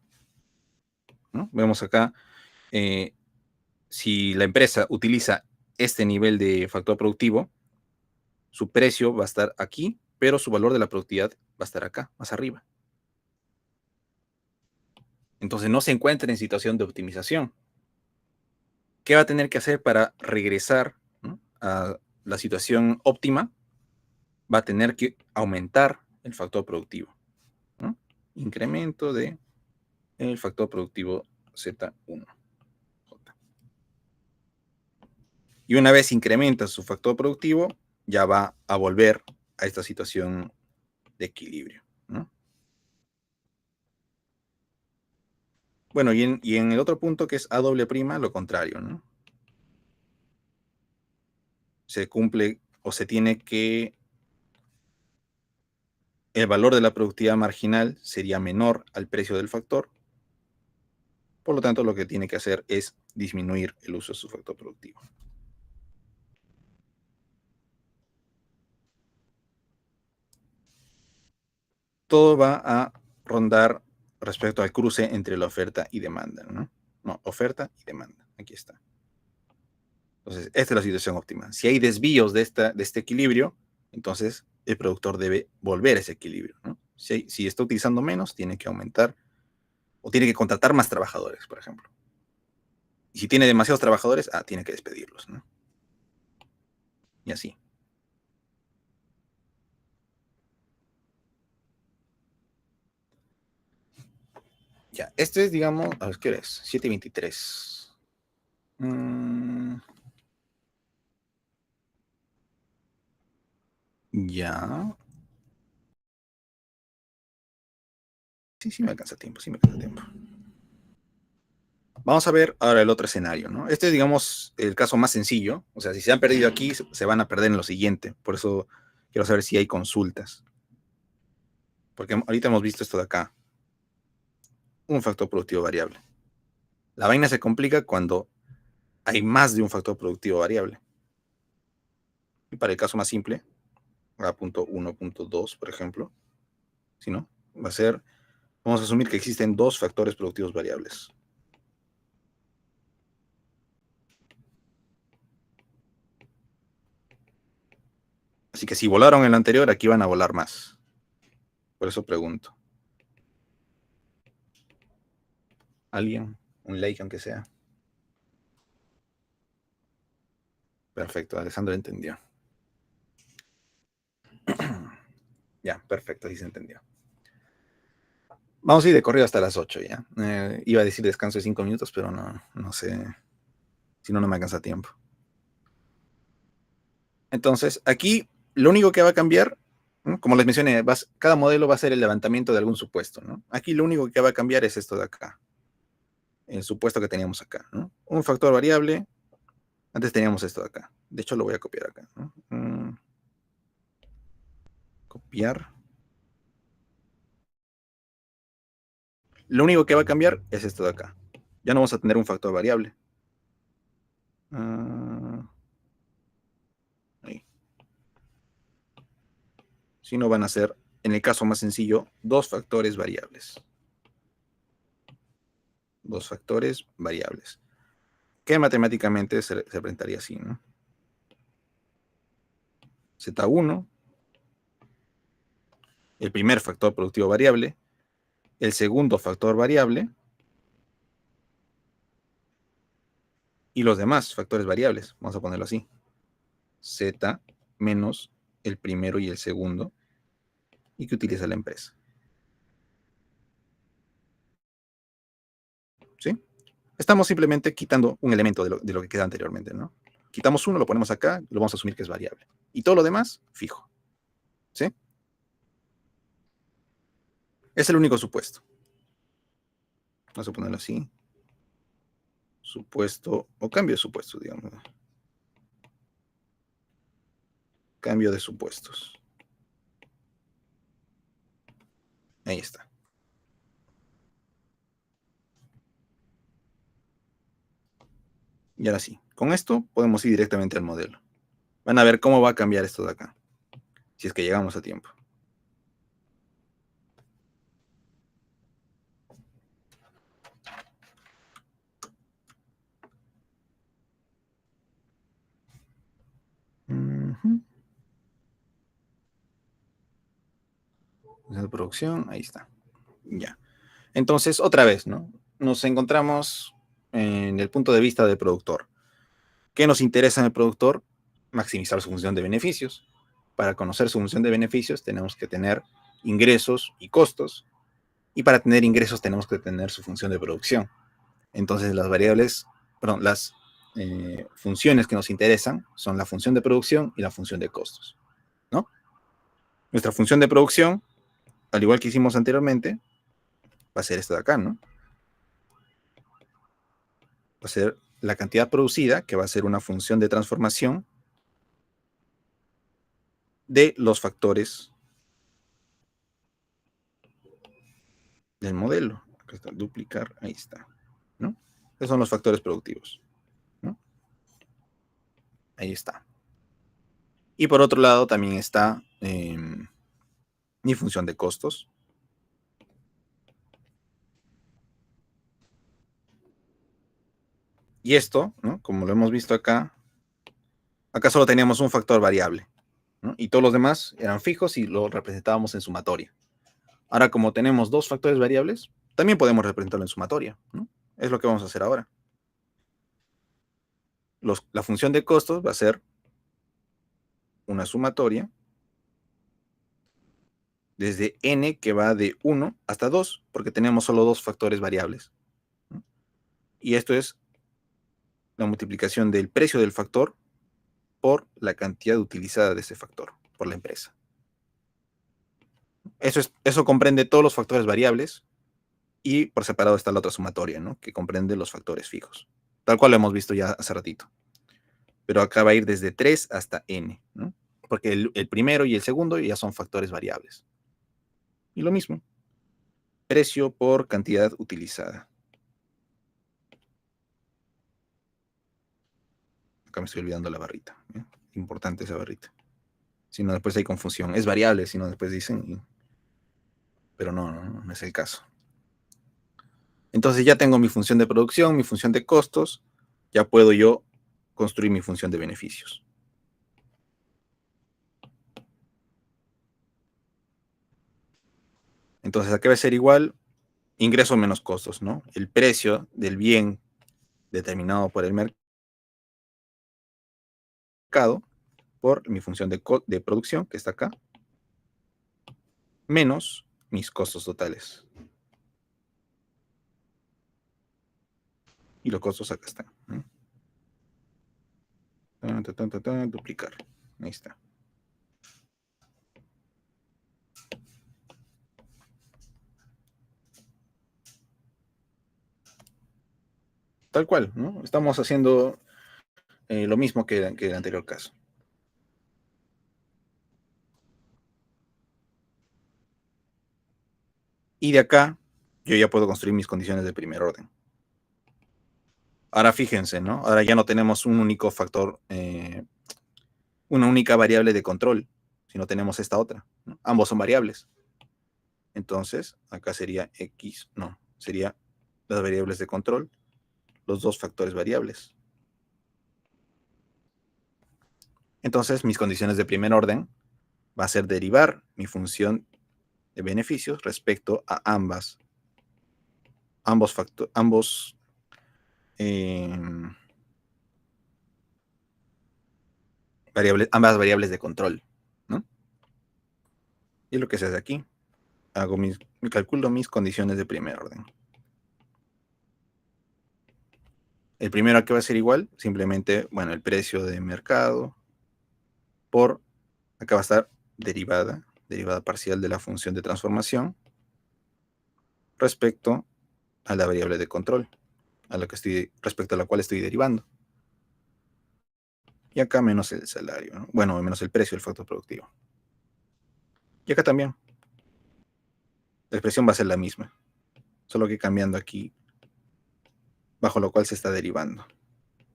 [SPEAKER 1] ¿no? Vemos acá, si la empresa utiliza este nivel de factor productivo, su precio va a estar aquí, pero su valor de la productividad va a estar acá, más arriba. Entonces no se encuentra en situación de optimización. ¿Qué va a tener que hacer para regresar, ¿no?, a la situación óptima? Va a tener que aumentar el factor productivo, ¿no? Incremento de el factor productivo Z1. Y una vez incrementa su factor productivo, ya va a volver a esta situación de equilibrio, ¿no? Bueno, y en el otro punto, que es A', lo contrario, ¿no? Se cumple o se tiene que el valor de la productividad marginal sería menor al precio del factor. Por lo tanto, lo que tiene que hacer es disminuir el uso de su factor productivo. Todo va a rondar respecto al cruce entre la oferta y demanda, ¿no? No, oferta y demanda. Aquí está. Entonces, esta es la situación óptima. Si hay desvíos de este equilibrio, entonces el productor debe volver a ese equilibrio, ¿no? Si está utilizando menos, tiene que aumentar o tiene que contratar más trabajadores, por ejemplo. Y si tiene demasiados trabajadores, tiene que despedirlos, ¿no? Y así. Ya, este es, digamos, a ver, ¿qué hora es? 7:23. Ya. Sí me alcanza tiempo, sí me alcanza tiempo. Vamos a ver ahora el otro escenario, ¿no? Este es, digamos, el caso más sencillo. O sea, si se han perdido aquí, se van a perder en lo siguiente. Por eso quiero saber si hay consultas. Porque ahorita hemos visto esto de acá. Un factor productivo variable. La vaina se complica cuando hay más de un factor productivo variable. Y para el caso más simple, A.1.2, por ejemplo, si no, va a ser, vamos a asumir que existen dos factores productivos variables. Así que si volaron en el anterior, aquí van a volar más. Por eso pregunto. ¿Alguien? Un like, aunque sea. Perfecto, Alessandro entendió. Ya, perfecto, así se entendió. Vamos a ir de corrido hasta las 8 ya. Iba a decir descanso de 5 minutos, pero no sé. Si no, no me alcanza tiempo. Entonces, aquí lo único que va a cambiar, ¿no?, como les mencioné, cada modelo va a ser el levantamiento de algún supuesto, ¿no? Aquí lo único que va a cambiar es esto de acá. El supuesto que teníamos acá, ¿no? Un factor variable. Antes teníamos esto de acá. De hecho, lo voy a copiar acá, ¿no? Copiar. Lo único que va a cambiar es esto de acá. Ya no vamos a tener un factor variable. Ahí. Sino van a ser, en el caso más sencillo, dos factores variables. Dos factores variables. Que matemáticamente se representaría así, ¿no? Z1, el primer factor productivo variable, el segundo factor variable, y los demás factores variables, vamos a ponerlo así. Z menos el primero y el segundo, y que utiliza la empresa. ¿Sí? Estamos simplemente quitando un elemento de lo que queda anteriormente, ¿no? Quitamos uno, lo ponemos acá, lo vamos a asumir que es variable. Y todo lo demás, fijo. ¿Sí? Es el único supuesto. Vamos a ponerlo así. Supuesto, o cambio de supuesto, digamos. Cambio de supuestos. Ahí está. Y ahora sí, con esto podemos ir directamente al modelo. Van a ver cómo va a cambiar esto de acá, si es que llegamos a tiempo. De producción, ahí está. Ya. Entonces, otra vez, ¿no? Nos encontramos en el punto de vista del productor. ¿Qué nos interesa en el productor? Maximizar su función de beneficios. Para conocer su función de beneficios tenemos que tener ingresos y costos. Y para tener ingresos tenemos que tener su función de producción. Entonces las variables, perdón, las funciones que nos interesan son la función de producción y la función de costos, ¿no? Nuestra función de producción, al igual que hicimos anteriormente, va a ser esto de acá, ¿no? Va a ser la cantidad producida, que va a ser una función de transformación de los factores del modelo. Acá está, duplicar, ahí está, ¿no? Esos son los factores productivos, ¿no? Ahí está. Y por otro lado también está mi función de costos. Y esto, ¿no? Como lo hemos visto acá, acá solo teníamos un factor variable, ¿no? Y todos los demás eran fijos y lo representábamos en sumatoria. Ahora, como tenemos dos factores variables, también podemos representarlo en sumatoria, ¿no? Es lo que vamos a hacer ahora. La función de costos va a ser una sumatoria desde n, que va de 1 hasta 2, porque tenemos solo dos factores variables, ¿no? Y esto es la multiplicación del precio del factor por la cantidad utilizada de ese factor por la empresa. Eso comprende todos los factores variables y por separado está la otra sumatoria, ¿no? Que comprende los factores fijos, tal cual lo hemos visto ya hace ratito. Pero acá va a ir desde 3 hasta n, ¿no? Porque el primero y el segundo ya son factores variables. Y lo mismo, precio por cantidad utilizada. Acá me estoy olvidando la barrita, ¿eh? Importante esa barrita. Si no, después hay confusión. Es variable, si no, después dicen. Pero no es el caso. Entonces ya tengo mi función de producción, mi función de costos. Ya puedo yo construir mi función de beneficios. Entonces aquí va a ser igual ingreso menos costos, ¿no? El precio del bien determinado por el mercado por mi función de producción, que está acá, menos mis costos totales. Y los costos acá están, ¿no? Duplicar. Ahí está. Tal cual, ¿no? Estamos haciendo lo mismo que el anterior caso. Y de acá, yo ya puedo construir mis condiciones de primer orden. Ahora fíjense, ¿no? Ahora ya no tenemos un único factor, una única variable de control, sino tenemos esta otra, ¿no? Ambos son variables. Entonces, acá sería X, no, sería las variables de control, los dos factores variables. Entonces, mis condiciones de primer orden va a ser derivar mi función de beneficios respecto a ambas ambas variables de control, ¿no? Y es lo que se hace aquí. Calculo mis condiciones de primer orden. El primero aquí va a ser igual, simplemente, bueno, el precio de mercado por, acá va a estar derivada parcial de la función de transformación respecto a la variable de control, respecto a la cual estoy derivando. Y acá menos el salario, ¿no? Bueno, menos el precio del factor productivo. Y acá también. La expresión va a ser la misma, solo que cambiando aquí, bajo lo cual se está derivando.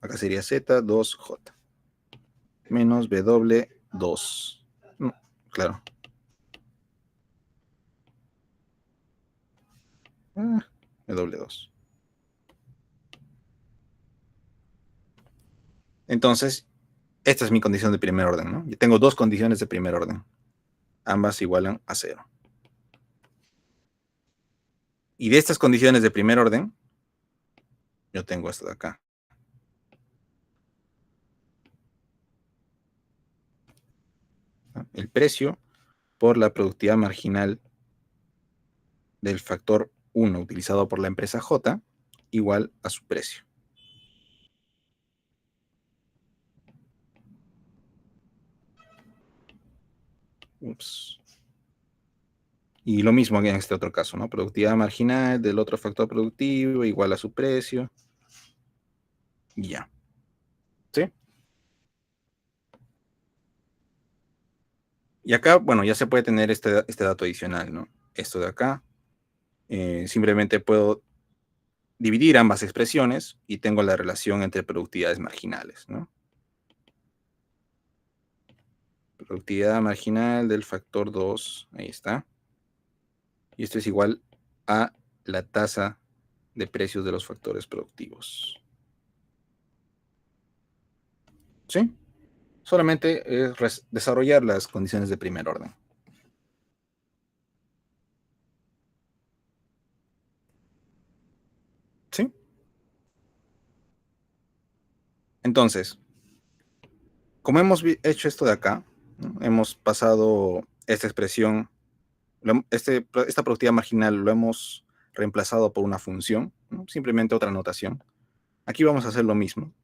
[SPEAKER 1] Acá sería Z2J menos W2. No, claro. W2. Entonces, esta es mi condición de primer orden, ¿no? Yo tengo dos condiciones de primer orden. Ambas igualan a 0. Y de estas condiciones de primer orden, yo tengo esto de acá. El precio por la productividad marginal del factor 1 utilizado por la empresa J igual a su precio. Ups. Y lo mismo en este otro caso, ¿no? Productividad marginal del otro factor productivo igual a su precio. Y ya. ¿Sí? Y acá, bueno, ya se puede tener este dato adicional, ¿no? Esto de acá. Simplemente puedo dividir ambas expresiones y tengo la relación entre productividades marginales, ¿no? Productividad marginal del factor 2, ahí está. Y esto es igual a la tasa de precios de los factores productivos. ¿Sí? Solamente es desarrollar las condiciones de primer orden. ¿Sí? Entonces, como hemos hecho esto de acá, ¿no? Hemos pasado esta expresión, esta productividad marginal lo hemos reemplazado por una función, ¿no? Simplemente otra notación. Aquí vamos a hacer lo mismo,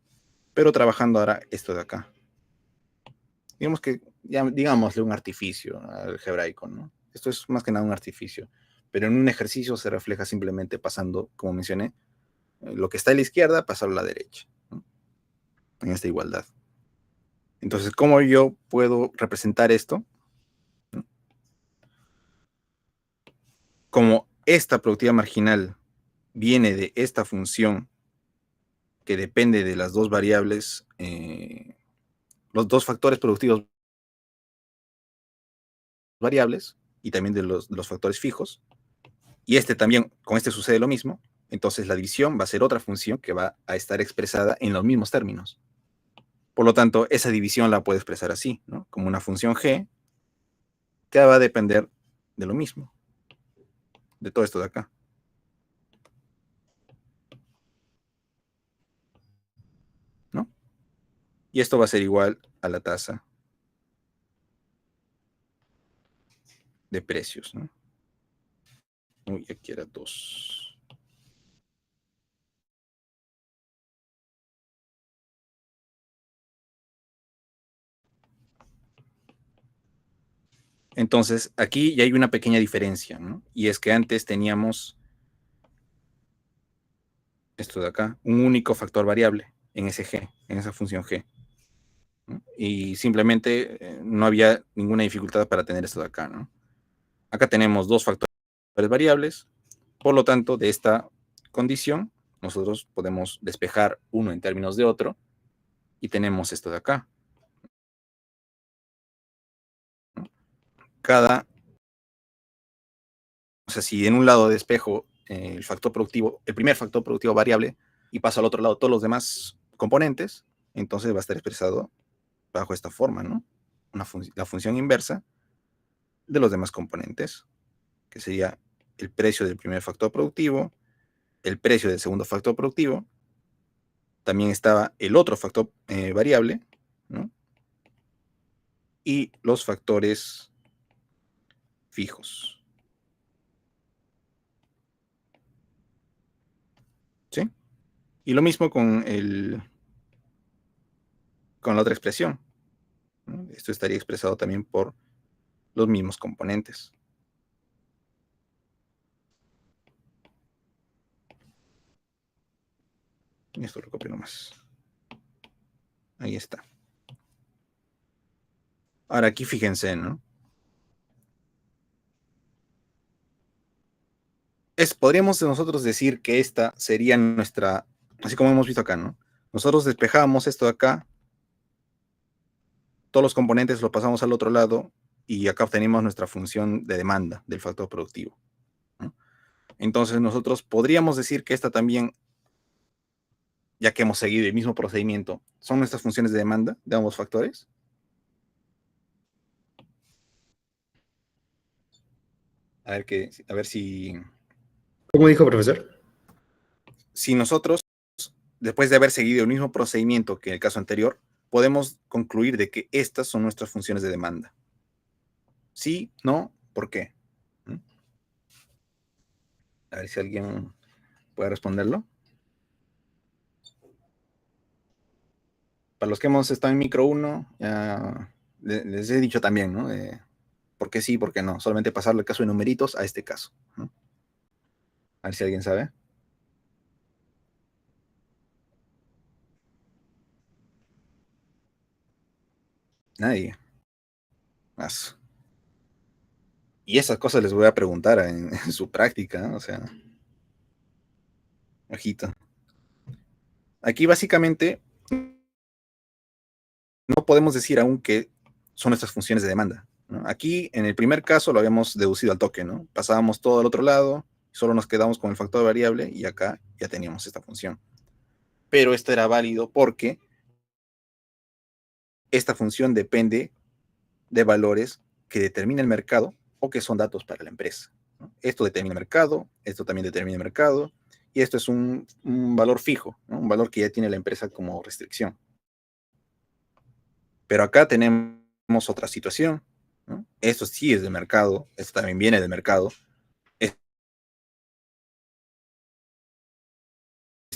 [SPEAKER 1] pero trabajando ahora esto de acá. Digamos que, digámosle un artificio algebraico, ¿no? Esto es más que nada un artificio, pero en un ejercicio se refleja simplemente pasando, como mencioné, lo que está a la izquierda, pasarlo a la derecha, ¿no? En esta igualdad. Entonces, ¿cómo yo puedo representar esto? Como esta productividad marginal viene de esta función que depende de las dos variables, los dos factores productivos variables y también de los factores fijos, y este también, con este sucede lo mismo, entonces la división va a ser otra función que va a estar expresada en los mismos términos. Por lo tanto, esa división la puedo expresar así, ¿no? Como una función g que va a depender de lo mismo, de todo esto de acá. ¿No? Y esto va a ser igual a la tasa de precios, ¿no? Uy, aquí era 2. Entonces, aquí ya hay una pequeña diferencia, ¿no? Y es que antes teníamos esto de acá, un único factor variable en ese g, en esa función g. ¿No? Y simplemente no había ninguna dificultad para tener esto de acá, ¿no? Acá tenemos dos factores variables, por lo tanto, de esta condición, nosotros podemos despejar uno en términos de otro, y tenemos esto de acá. ¿No? O sea, si en un lado despejo el factor productivo, el primer factor productivo variable, y paso al otro lado todos los demás componentes, entonces va a estar expresado bajo esta forma, ¿no? La función inversa de los demás componentes, que sería el precio del primer factor productivo, el precio del segundo factor productivo, también estaba el otro factor variable, ¿no? Y los factores fijos. ¿Sí? Y lo mismo con la otra expresión, ¿no? Esto estaría expresado también por los mismos componentes. Y esto lo copio nomás. Ahí está. Ahora aquí fíjense, ¿no? Podríamos nosotros decir que esta sería nuestra, así como hemos visto acá, ¿no? Nosotros despejamos esto de acá, todos los componentes los pasamos al otro lado y acá obtenemos nuestra función de demanda del factor productivo, ¿no? Entonces nosotros podríamos decir que esta también, ya que hemos seguido el mismo procedimiento, son nuestras funciones de demanda de ambos factores. A ver
[SPEAKER 2] ¿Cómo dijo, profesor?
[SPEAKER 1] si nosotros, después de haber seguido el mismo procedimiento que en el caso anterior, podemos concluir de que estas son nuestras funciones de demanda. ¿Sí? ¿No? ¿Por qué? ¿Mm? A ver si alguien puede responderlo. Para los que hemos estado en micro 1, ya les he dicho también, ¿no? ¿Por qué sí, por qué no? Solamente pasarle el caso de numeritos a este caso, ¿no? A ver si alguien sabe. Nadie. Más. Y esas cosas les voy a preguntar en su práctica, ¿no? O sea, ojito. Aquí básicamente no podemos decir aún que son nuestras funciones de demanda, ¿no? Aquí en el primer caso lo habíamos deducido al toque, ¿no? Pasábamos todo al otro lado, solo nos quedamos con el factor variable y acá ya teníamos esta función. Pero esto era válido porque esta función depende de valores que determina el mercado o que son datos para la empresa, ¿no? Esto determina el mercado, esto también determina el mercado, y esto es un valor fijo, ¿no? Un valor que ya tiene la empresa como restricción. Pero acá tenemos otra situación, ¿no? Esto sí es de mercado, esto también viene del mercado, esto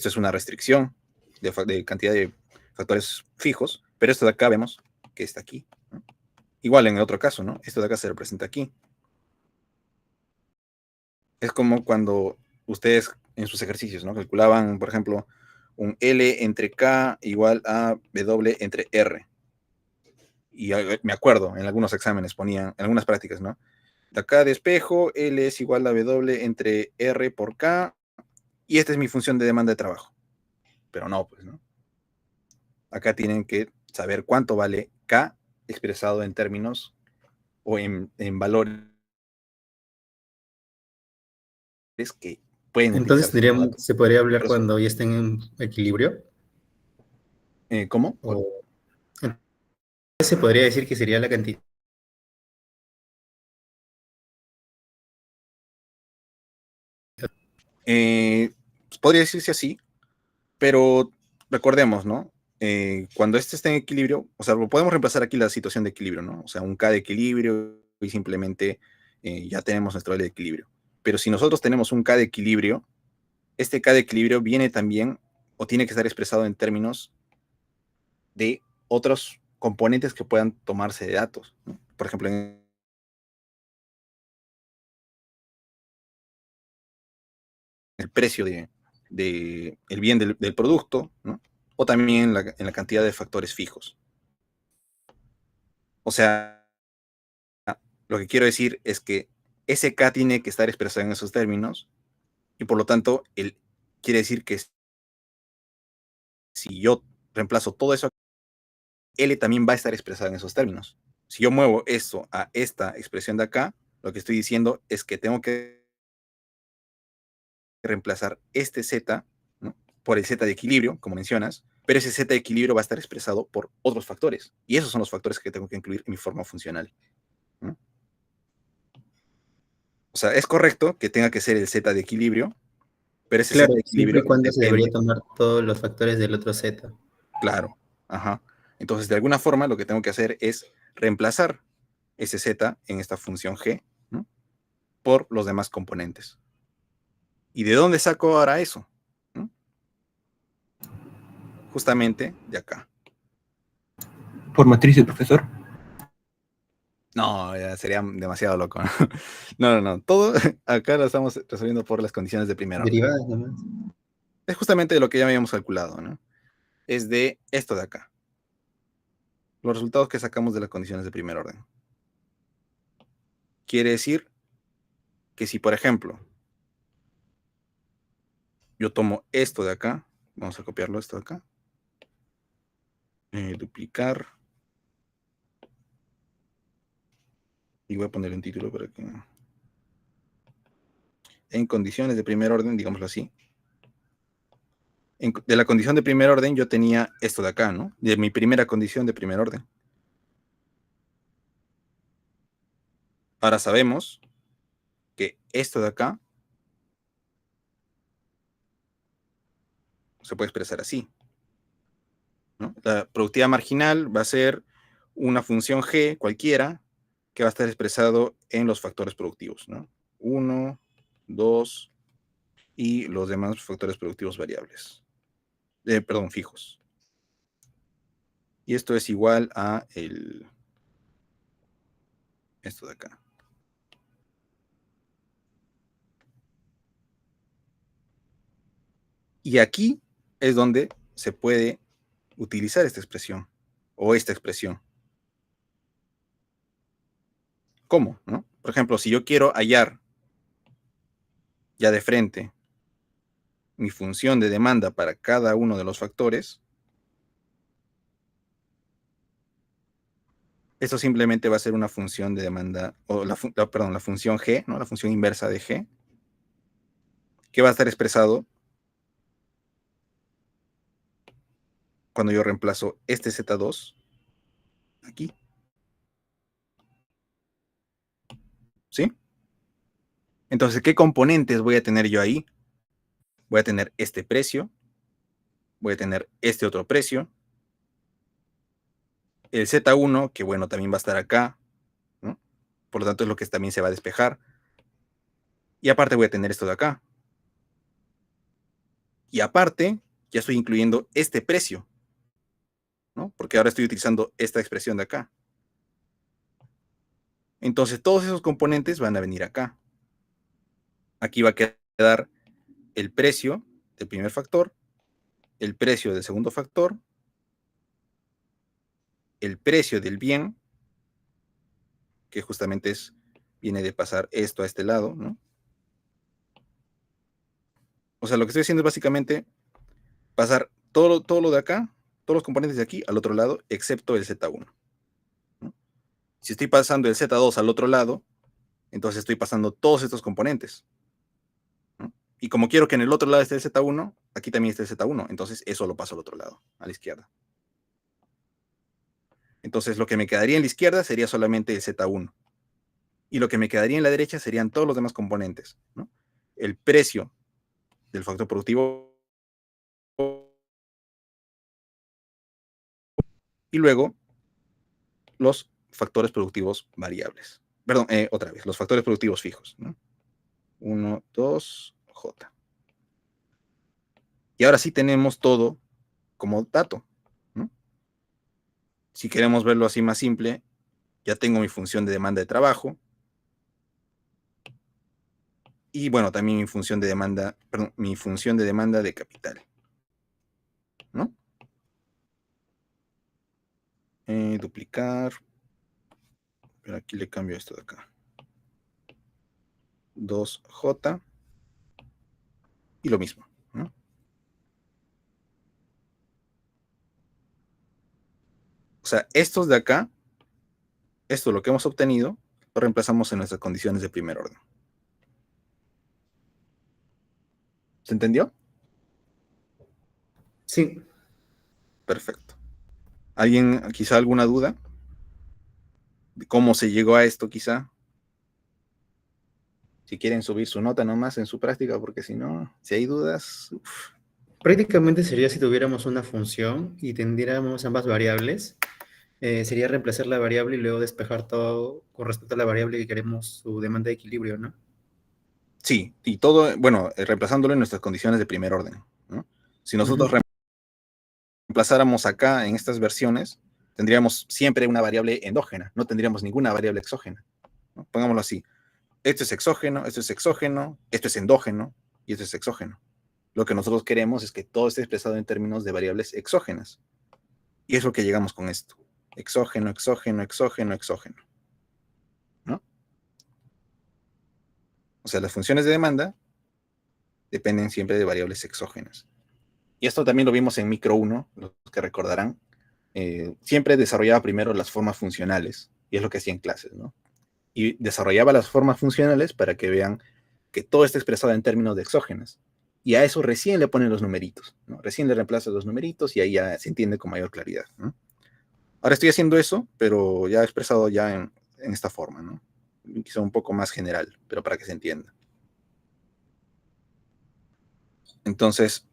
[SPEAKER 1] es una restricción de cantidad de factores fijos, pero esto de acá vemos que está aquí, ¿no? Igual en el otro caso, ¿no? Esto de acá se representa aquí. Es como cuando ustedes en sus ejercicios, ¿no? Calculaban, por ejemplo, un L entre K igual a W entre R. Y me acuerdo, en algunos exámenes ponían, en algunas prácticas, ¿no? De acá de espejo, L es igual a W entre R por K, y esta es mi función de demanda de trabajo. Pero no, pues, ¿no? Acá tienen que saber cuánto vale K expresado en términos o en valores que pueden
[SPEAKER 2] Entonces
[SPEAKER 1] utilizarse como datos.
[SPEAKER 2] se podría hablar
[SPEAKER 1] Por eso,
[SPEAKER 2] cuando ya estén en equilibrio.
[SPEAKER 1] ¿cómo?
[SPEAKER 2] O entonces se podría decir que sería la cantidad.
[SPEAKER 1] Podría decirse así, pero recordemos, ¿no? Cuando este está en equilibrio, o sea, lo podemos reemplazar aquí la situación de equilibrio, ¿no? O sea, un K de equilibrio y simplemente ya tenemos nuestro L de equilibrio. Pero si nosotros tenemos un K de equilibrio, este K de equilibrio viene también o tiene que estar expresado en términos de otros componentes que puedan tomarse de datos, ¿no? Por ejemplo, en el precio de el bien del producto, ¿no? O también en la cantidad de factores fijos. O sea, lo que quiero decir es que ese K tiene que estar expresado en esos términos y por lo tanto quiere decir que si yo reemplazo todo eso, L también va a estar expresado en esos términos. Si yo muevo eso a esta expresión de acá, lo que estoy diciendo es que tengo que reemplazar este Z, ¿no? Por el Z de equilibrio, como mencionas, pero ese Z de equilibrio va a estar expresado por otros factores. Y esos son los factores que tengo que incluir en mi forma funcional, ¿no? O sea, es correcto que tenga que ser el Z de equilibrio, pero ese Z
[SPEAKER 2] Claro,
[SPEAKER 1] de
[SPEAKER 2] siempre
[SPEAKER 1] equilibrio
[SPEAKER 2] y cuando se debería
[SPEAKER 1] depende,
[SPEAKER 2] tomar todos los factores del otro Z.
[SPEAKER 1] claro, ajá. Entonces, de alguna forma, lo que tengo que hacer es reemplazar ese Z en esta función G, ¿no? Por los demás componentes. ¿Y de dónde saco ahora eso? ¿No? Justamente de acá.
[SPEAKER 3] Por matriz del profesor.
[SPEAKER 1] No, ya sería demasiado loco. No, no, no. Todo acá lo estamos resolviendo por las condiciones de primer orden.
[SPEAKER 2] Derivadas nomás.
[SPEAKER 1] Es justamente de lo que ya habíamos calculado, ¿no? Es de esto de acá. Los resultados que sacamos de las condiciones de primer orden. Quiere decir que si, por ejemplo, yo tomo esto de acá, vamos a copiarlo esto de acá, duplicar, y voy a poner un título para que... En condiciones de primer orden, digámoslo así, de la condición de primer orden yo tenía esto de acá, ¿no? De mi primera condición de primer orden. Ahora sabemos que esto de acá se puede expresar así, ¿no? La productividad marginal va a ser una función g cualquiera que va a estar expresado en los factores productivos, ¿no? 1, 2 y los demás factores productivos variables. Perdón, fijos. Y esto es igual a esto de acá. Y aquí es donde se puede utilizar esta expresión o esta expresión. ¿Cómo? ¿No? Por ejemplo, si yo quiero hallar ya de frente mi función de demanda para cada uno de los factores, esto simplemente va a ser una función de demanda, o la función g, ¿no? La función inversa de g, que va a estar expresado cuando yo reemplazo este Z2 aquí. ¿Sí? Entonces, ¿qué componentes voy a tener yo ahí? Voy a tener este precio, voy a tener este otro precio, el Z1, que bueno, también va a estar acá, ¿no? Por lo tanto es lo que también se va a despejar. Y aparte voy a tener esto de acá. Y aparte, ya estoy incluyendo este precio, ¿no? Porque ahora estoy utilizando esta expresión de acá. Entonces, todos esos componentes van a venir acá. Aquí va a quedar el precio del primer factor, el precio del segundo factor, el precio del bien, que justamente viene de pasar esto a este lado, ¿no? O sea, lo que estoy haciendo es básicamente pasar todo lo de acá, todos los componentes de aquí al otro lado, excepto el Z1, ¿no? Si estoy pasando el Z2 al otro lado, entonces estoy pasando todos estos componentes, ¿no? Y como quiero que en el otro lado esté el Z1, aquí también esté el Z1, entonces eso lo paso al otro lado, a la izquierda. Entonces lo que me quedaría en la izquierda sería solamente el Z1. Y lo que me quedaría en la derecha serían todos los demás componentes, ¿no? El precio del factor productivo y luego los factores productivos variables. Perdón, otra vez, los factores productivos fijos, ¿no? 1, 2, J. Y ahora sí tenemos todo como dato, ¿no? Si queremos verlo así más simple, ya tengo mi función de demanda de trabajo. Y bueno, también mi función de demanda, perdón, mi función de demanda de capital, ¿no? Duplicar. Pero aquí le cambio esto de acá. 2J. Y lo mismo, ¿no? O sea, estos de acá, esto lo que hemos obtenido, lo reemplazamos en nuestras condiciones de primer orden. ¿Se entendió?
[SPEAKER 2] Sí.
[SPEAKER 1] Perfecto. ¿Alguien, quizá alguna duda? ¿De cómo se llegó a esto, quizá? Si quieren subir su nota nomás en su práctica, porque si no, si hay dudas... Uf.
[SPEAKER 2] Prácticamente sería si tuviéramos una función y tendríamos ambas variables, sería reemplazar la variable y luego despejar todo con respecto a la variable que queremos su demanda de equilibrio, ¿no?
[SPEAKER 1] Sí, y todo, bueno, reemplazándolo en nuestras condiciones de primer orden, ¿no? Si nosotros reemplazáramos acá en estas versiones, tendríamos siempre una variable endógena, no tendríamos ninguna variable exógena, ¿no? Pongámoslo así. Esto es exógeno, esto es exógeno, esto es endógeno y esto es exógeno. Lo que nosotros queremos es que todo esté expresado en términos de variables exógenas. Y es lo que llegamos con esto. Exógeno, exógeno, exógeno, exógeno, ¿no? O sea, las funciones de demanda dependen siempre de variables exógenas. Y esto también lo vimos en micro 1, los que recordarán. Siempre desarrollaba primero las formas funcionales, y es lo que hacía en clases, ¿no? Y desarrollaba las formas funcionales para que vean que todo está expresado en términos de exógenas. Y a eso recién le ponen los numeritos, ¿no? Recién le reemplaza los numeritos y ahí ya se entiende con mayor claridad, ¿no? Ahora estoy haciendo eso, pero ya expresado ya en esta forma, ¿no? Quizá un poco más general, pero para que se entienda. Entonces,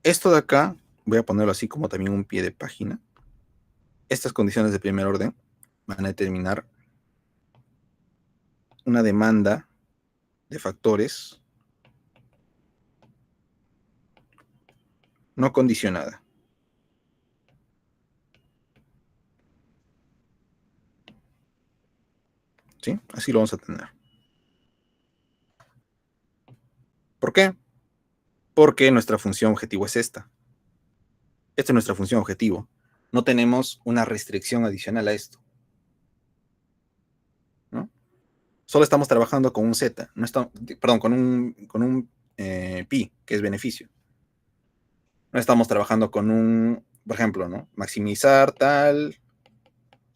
[SPEAKER 1] esto de acá, voy a ponerlo así como también un pie de página. Estas condiciones de primer orden van a determinar una demanda de factores no condicionada. ¿Sí? Así lo vamos a tener. ¿Por qué? Porque nuestra función objetivo es esta. Esta es nuestra función objetivo. No tenemos una restricción adicional a esto, ¿no? Solo estamos trabajando con un Z, no estamos, perdón, con un pi, que es beneficio. No estamos trabajando con un, por ejemplo, ¿no? Maximizar tal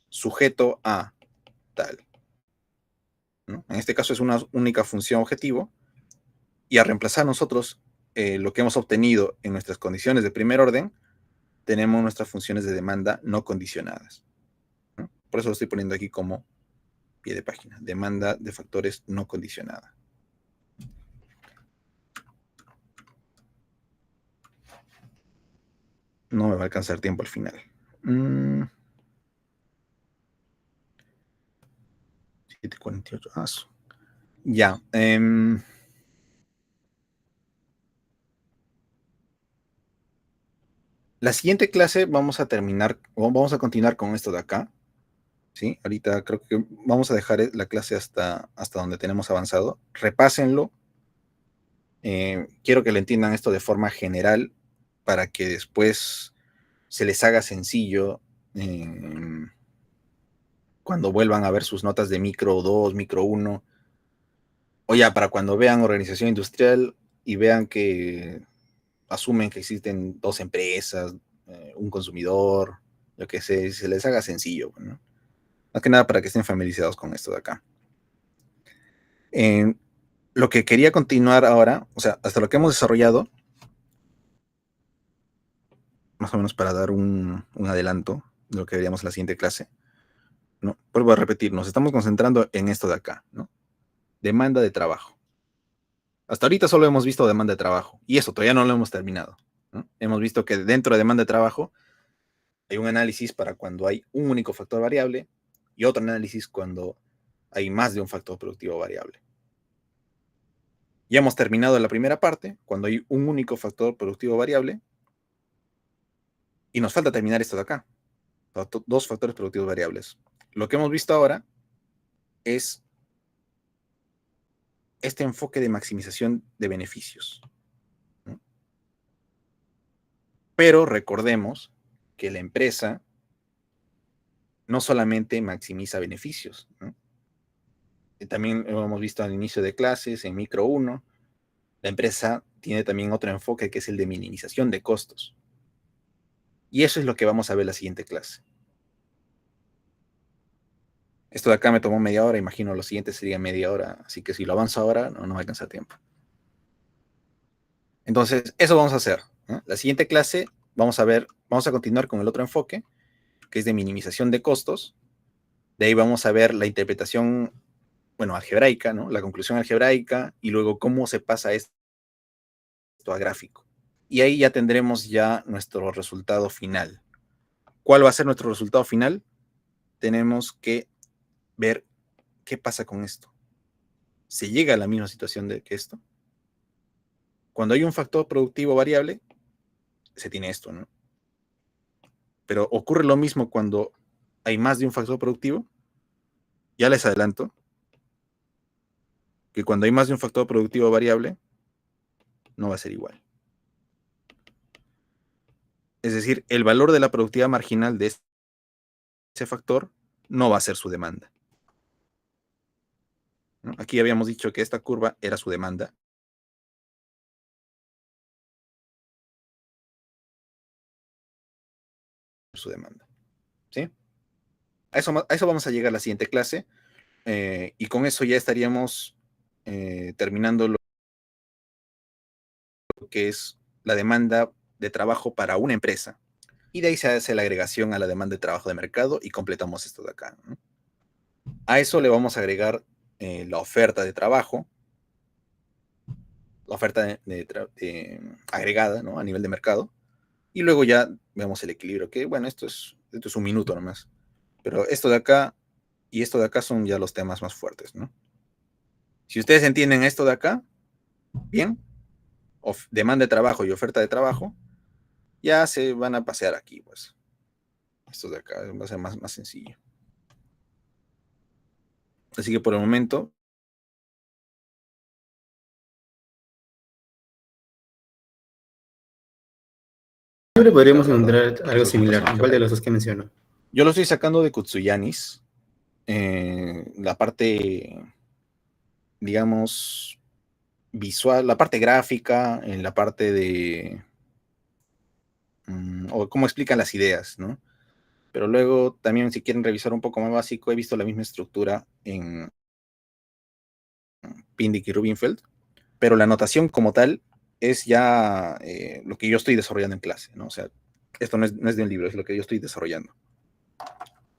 [SPEAKER 1] sujeto a tal, ¿no? En este caso es una única función objetivo, y a reemplazar nosotros lo que hemos obtenido en nuestras condiciones de primer orden, tenemos nuestras funciones de demanda no condicionadas, ¿no? Por eso lo estoy poniendo aquí como pie de página, demanda de factores no condicionada. No me va a alcanzar tiempo al final. 7:48. Ya. La siguiente clase vamos a continuar con esto de acá. ¿Sí? Ahorita creo que vamos a dejar la clase hasta donde tenemos avanzado. Repásenlo. Quiero que le entiendan esto de forma general para que después se les haga sencillo cuando vuelvan a ver sus notas de micro 2, micro 1, o ya para cuando vean organización industrial y vean que asumen que existen dos empresas, un consumidor, lo que se les haga sencillo, ¿no? Más que nada para que estén familiarizados con esto de acá. Lo que quería continuar ahora, o sea, hasta lo que hemos desarrollado, más o menos para dar un adelanto de lo que veríamos en la siguiente clase, ¿no? Vuelvo a repetir, nos estamos concentrando en esto de acá, ¿no? Demanda de trabajo. Hasta ahorita solo hemos visto demanda de trabajo, y eso todavía no lo hemos terminado, ¿no? Hemos visto que dentro de demanda de trabajo hay un análisis para cuando hay un único factor variable y otro análisis cuando hay más de un factor productivo variable. Ya hemos terminado la primera parte, cuando hay un único factor productivo variable, y nos falta terminar esto de acá, dos factores productivos variables. Lo que hemos visto ahora es este enfoque de maximización de beneficios, ¿no? Pero recordemos que la empresa no solamente maximiza beneficios, ¿no? También hemos visto al inicio de clases, en micro 1, la empresa tiene también otro enfoque que es el de minimización de costos. Y eso es lo que vamos a ver en la siguiente clase. Esto de acá me tomó media hora, imagino lo siguiente sería media hora, así que si lo avanzo ahora no me alcanza tiempo. Entonces, eso vamos a hacer, ¿no? La siguiente clase vamos a continuar con el otro enfoque, que es de minimización de costos. De ahí vamos a ver la interpretación, bueno, algebraica, ¿no? La conclusión algebraica, y luego cómo se pasa esto a gráfico. Y ahí ya tendremos ya nuestro resultado final. ¿Cuál va a ser nuestro resultado final? Tenemos que ver qué pasa con esto. ¿Se llega a la misma situación que esto? Cuando hay un factor productivo variable, se tiene esto, ¿no? Pero ocurre lo mismo cuando hay más de un factor productivo. Ya les adelanto que cuando hay más de un factor productivo variable, no va a ser igual. Es decir, el valor de la productividad marginal de ese factor no va a ser su demanda, ¿no? Aquí habíamos dicho que esta curva era su demanda. su demanda. ¿Sí? A eso vamos a llegar a la siguiente clase, y con eso ya estaríamos terminando lo que es la demanda de trabajo para una empresa. Y de ahí se hace la agregación a la demanda de trabajo de mercado y completamos esto de acá, ¿no? A eso le vamos a agregar la oferta de trabajo, la oferta agregada, ¿no? A nivel de mercado. Y luego ya vemos el equilibrio, que bueno, esto es un minuto nomás. Pero esto de acá y esto de acá son ya los temas más fuertes, ¿no? Si ustedes entienden esto de acá, bien, demanda de trabajo y oferta de trabajo, ya se van a pasear aquí, pues. Esto de acá va a ser más sencillo. Así que por el momento,
[SPEAKER 2] Siempre podríamos encontrar algo
[SPEAKER 1] es
[SPEAKER 2] similar.
[SPEAKER 1] presentación.
[SPEAKER 2] ¿Cuál de los dos que menciono?
[SPEAKER 1] Yo lo estoy sacando de Kutsuyanis, la parte, digamos, visual, la parte gráfica, en la parte de, o cómo explican las ideas, ¿no? Pero luego también, si quieren revisar un poco más básico, he visto la misma estructura en Pindyck y Rubinfeld, pero la anotación como tal es ya lo que yo estoy desarrollando en clase, ¿no? O sea, esto no es de un libro, es lo que yo estoy desarrollando.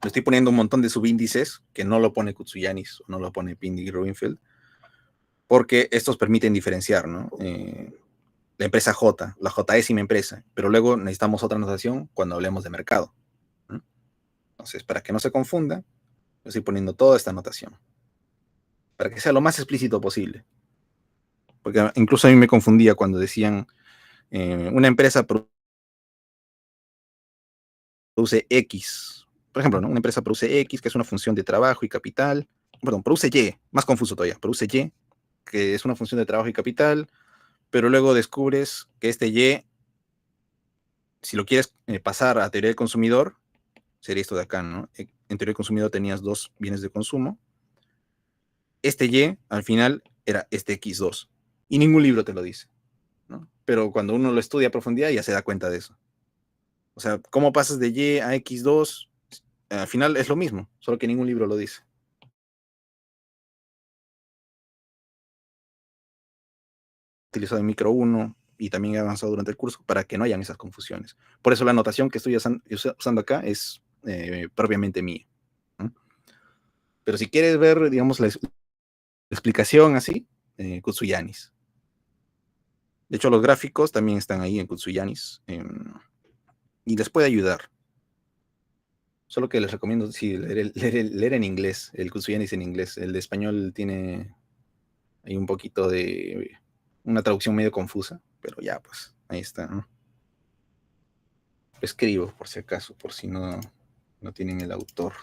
[SPEAKER 1] Le estoy poniendo un montón de subíndices que no lo pone Kutsuyanis o no lo pone Pindyck y Rubinfeld, porque estos permiten diferenciar, ¿no? La empresa J, la J-ésima empresa, pero luego necesitamos otra anotación cuando hablemos de mercado, ¿no? Entonces, para que no se confunda, estoy poniendo toda esta anotación, para que sea lo más explícito posible. Porque incluso a mí me confundía cuando decían, una empresa produce X. Por ejemplo, ¿no? Una empresa produce X, que es una función de trabajo y capital. Perdón, produce Y, más confuso todavía, produce Y, que es una función de trabajo y capital, pero luego descubres que este Y, si lo quieres pasar a teoría del consumidor, sería esto de acá, ¿no? En teoría del consumidor tenías dos bienes de consumo. Este Y, al final, era este X2. Y ningún libro te lo dice, ¿no? Pero cuando uno lo estudia a profundidad, ya se da cuenta de eso. O sea, ¿cómo pasas de Y a X2? Al final es lo mismo, solo que ningún libro lo dice. Utilizado en micro 1 y también he avanzado durante el curso para que no hayan esas confusiones. Por eso la anotación que estoy usando acá es propiamente mía, ¿no? Pero si quieres ver, digamos, la explicación así, Kutsuyanis. De hecho, los gráficos también están ahí en Kutsuyanis, y les puede ayudar. Solo que les recomiendo sí, leer en inglés, el Kutsuyanis en inglés. El de español tiene ahí un poquito de una traducción medio confusa, pero ya, pues, ahí está, ¿no? Lo escribo por si acaso, por si no tienen el autor.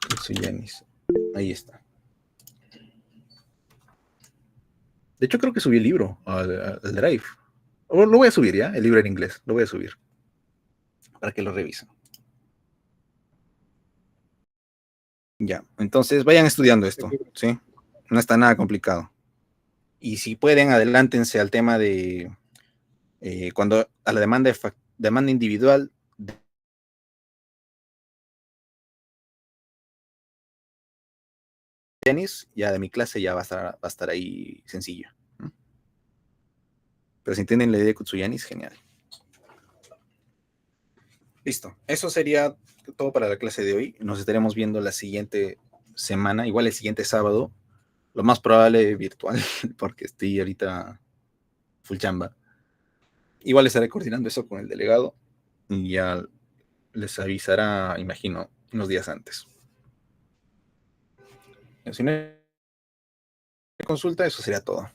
[SPEAKER 1] Kutsuyanis. Ahí está. De hecho, creo que subí el libro al Drive. O lo voy a subir ya, el libro en inglés. Lo voy a subir para que lo revisen. Ya, entonces vayan estudiando esto, ¿sí? No está nada complicado. Y si pueden, adelántense al tema de cuando a la demanda individual tenis, ya de mi clase ya va a estar ahí sencillo, ¿no? Pero si entienden la idea de Kutsuyanis, genial. Listo, eso sería todo para la clase de hoy. Nos estaremos viendo la siguiente semana, igual el siguiente sábado, lo más probable virtual, porque estoy ahorita full chamba. Igual estaré coordinando eso con el delegado y ya les avisará, imagino, unos días antes. Si no hay consulta, eso sería todo.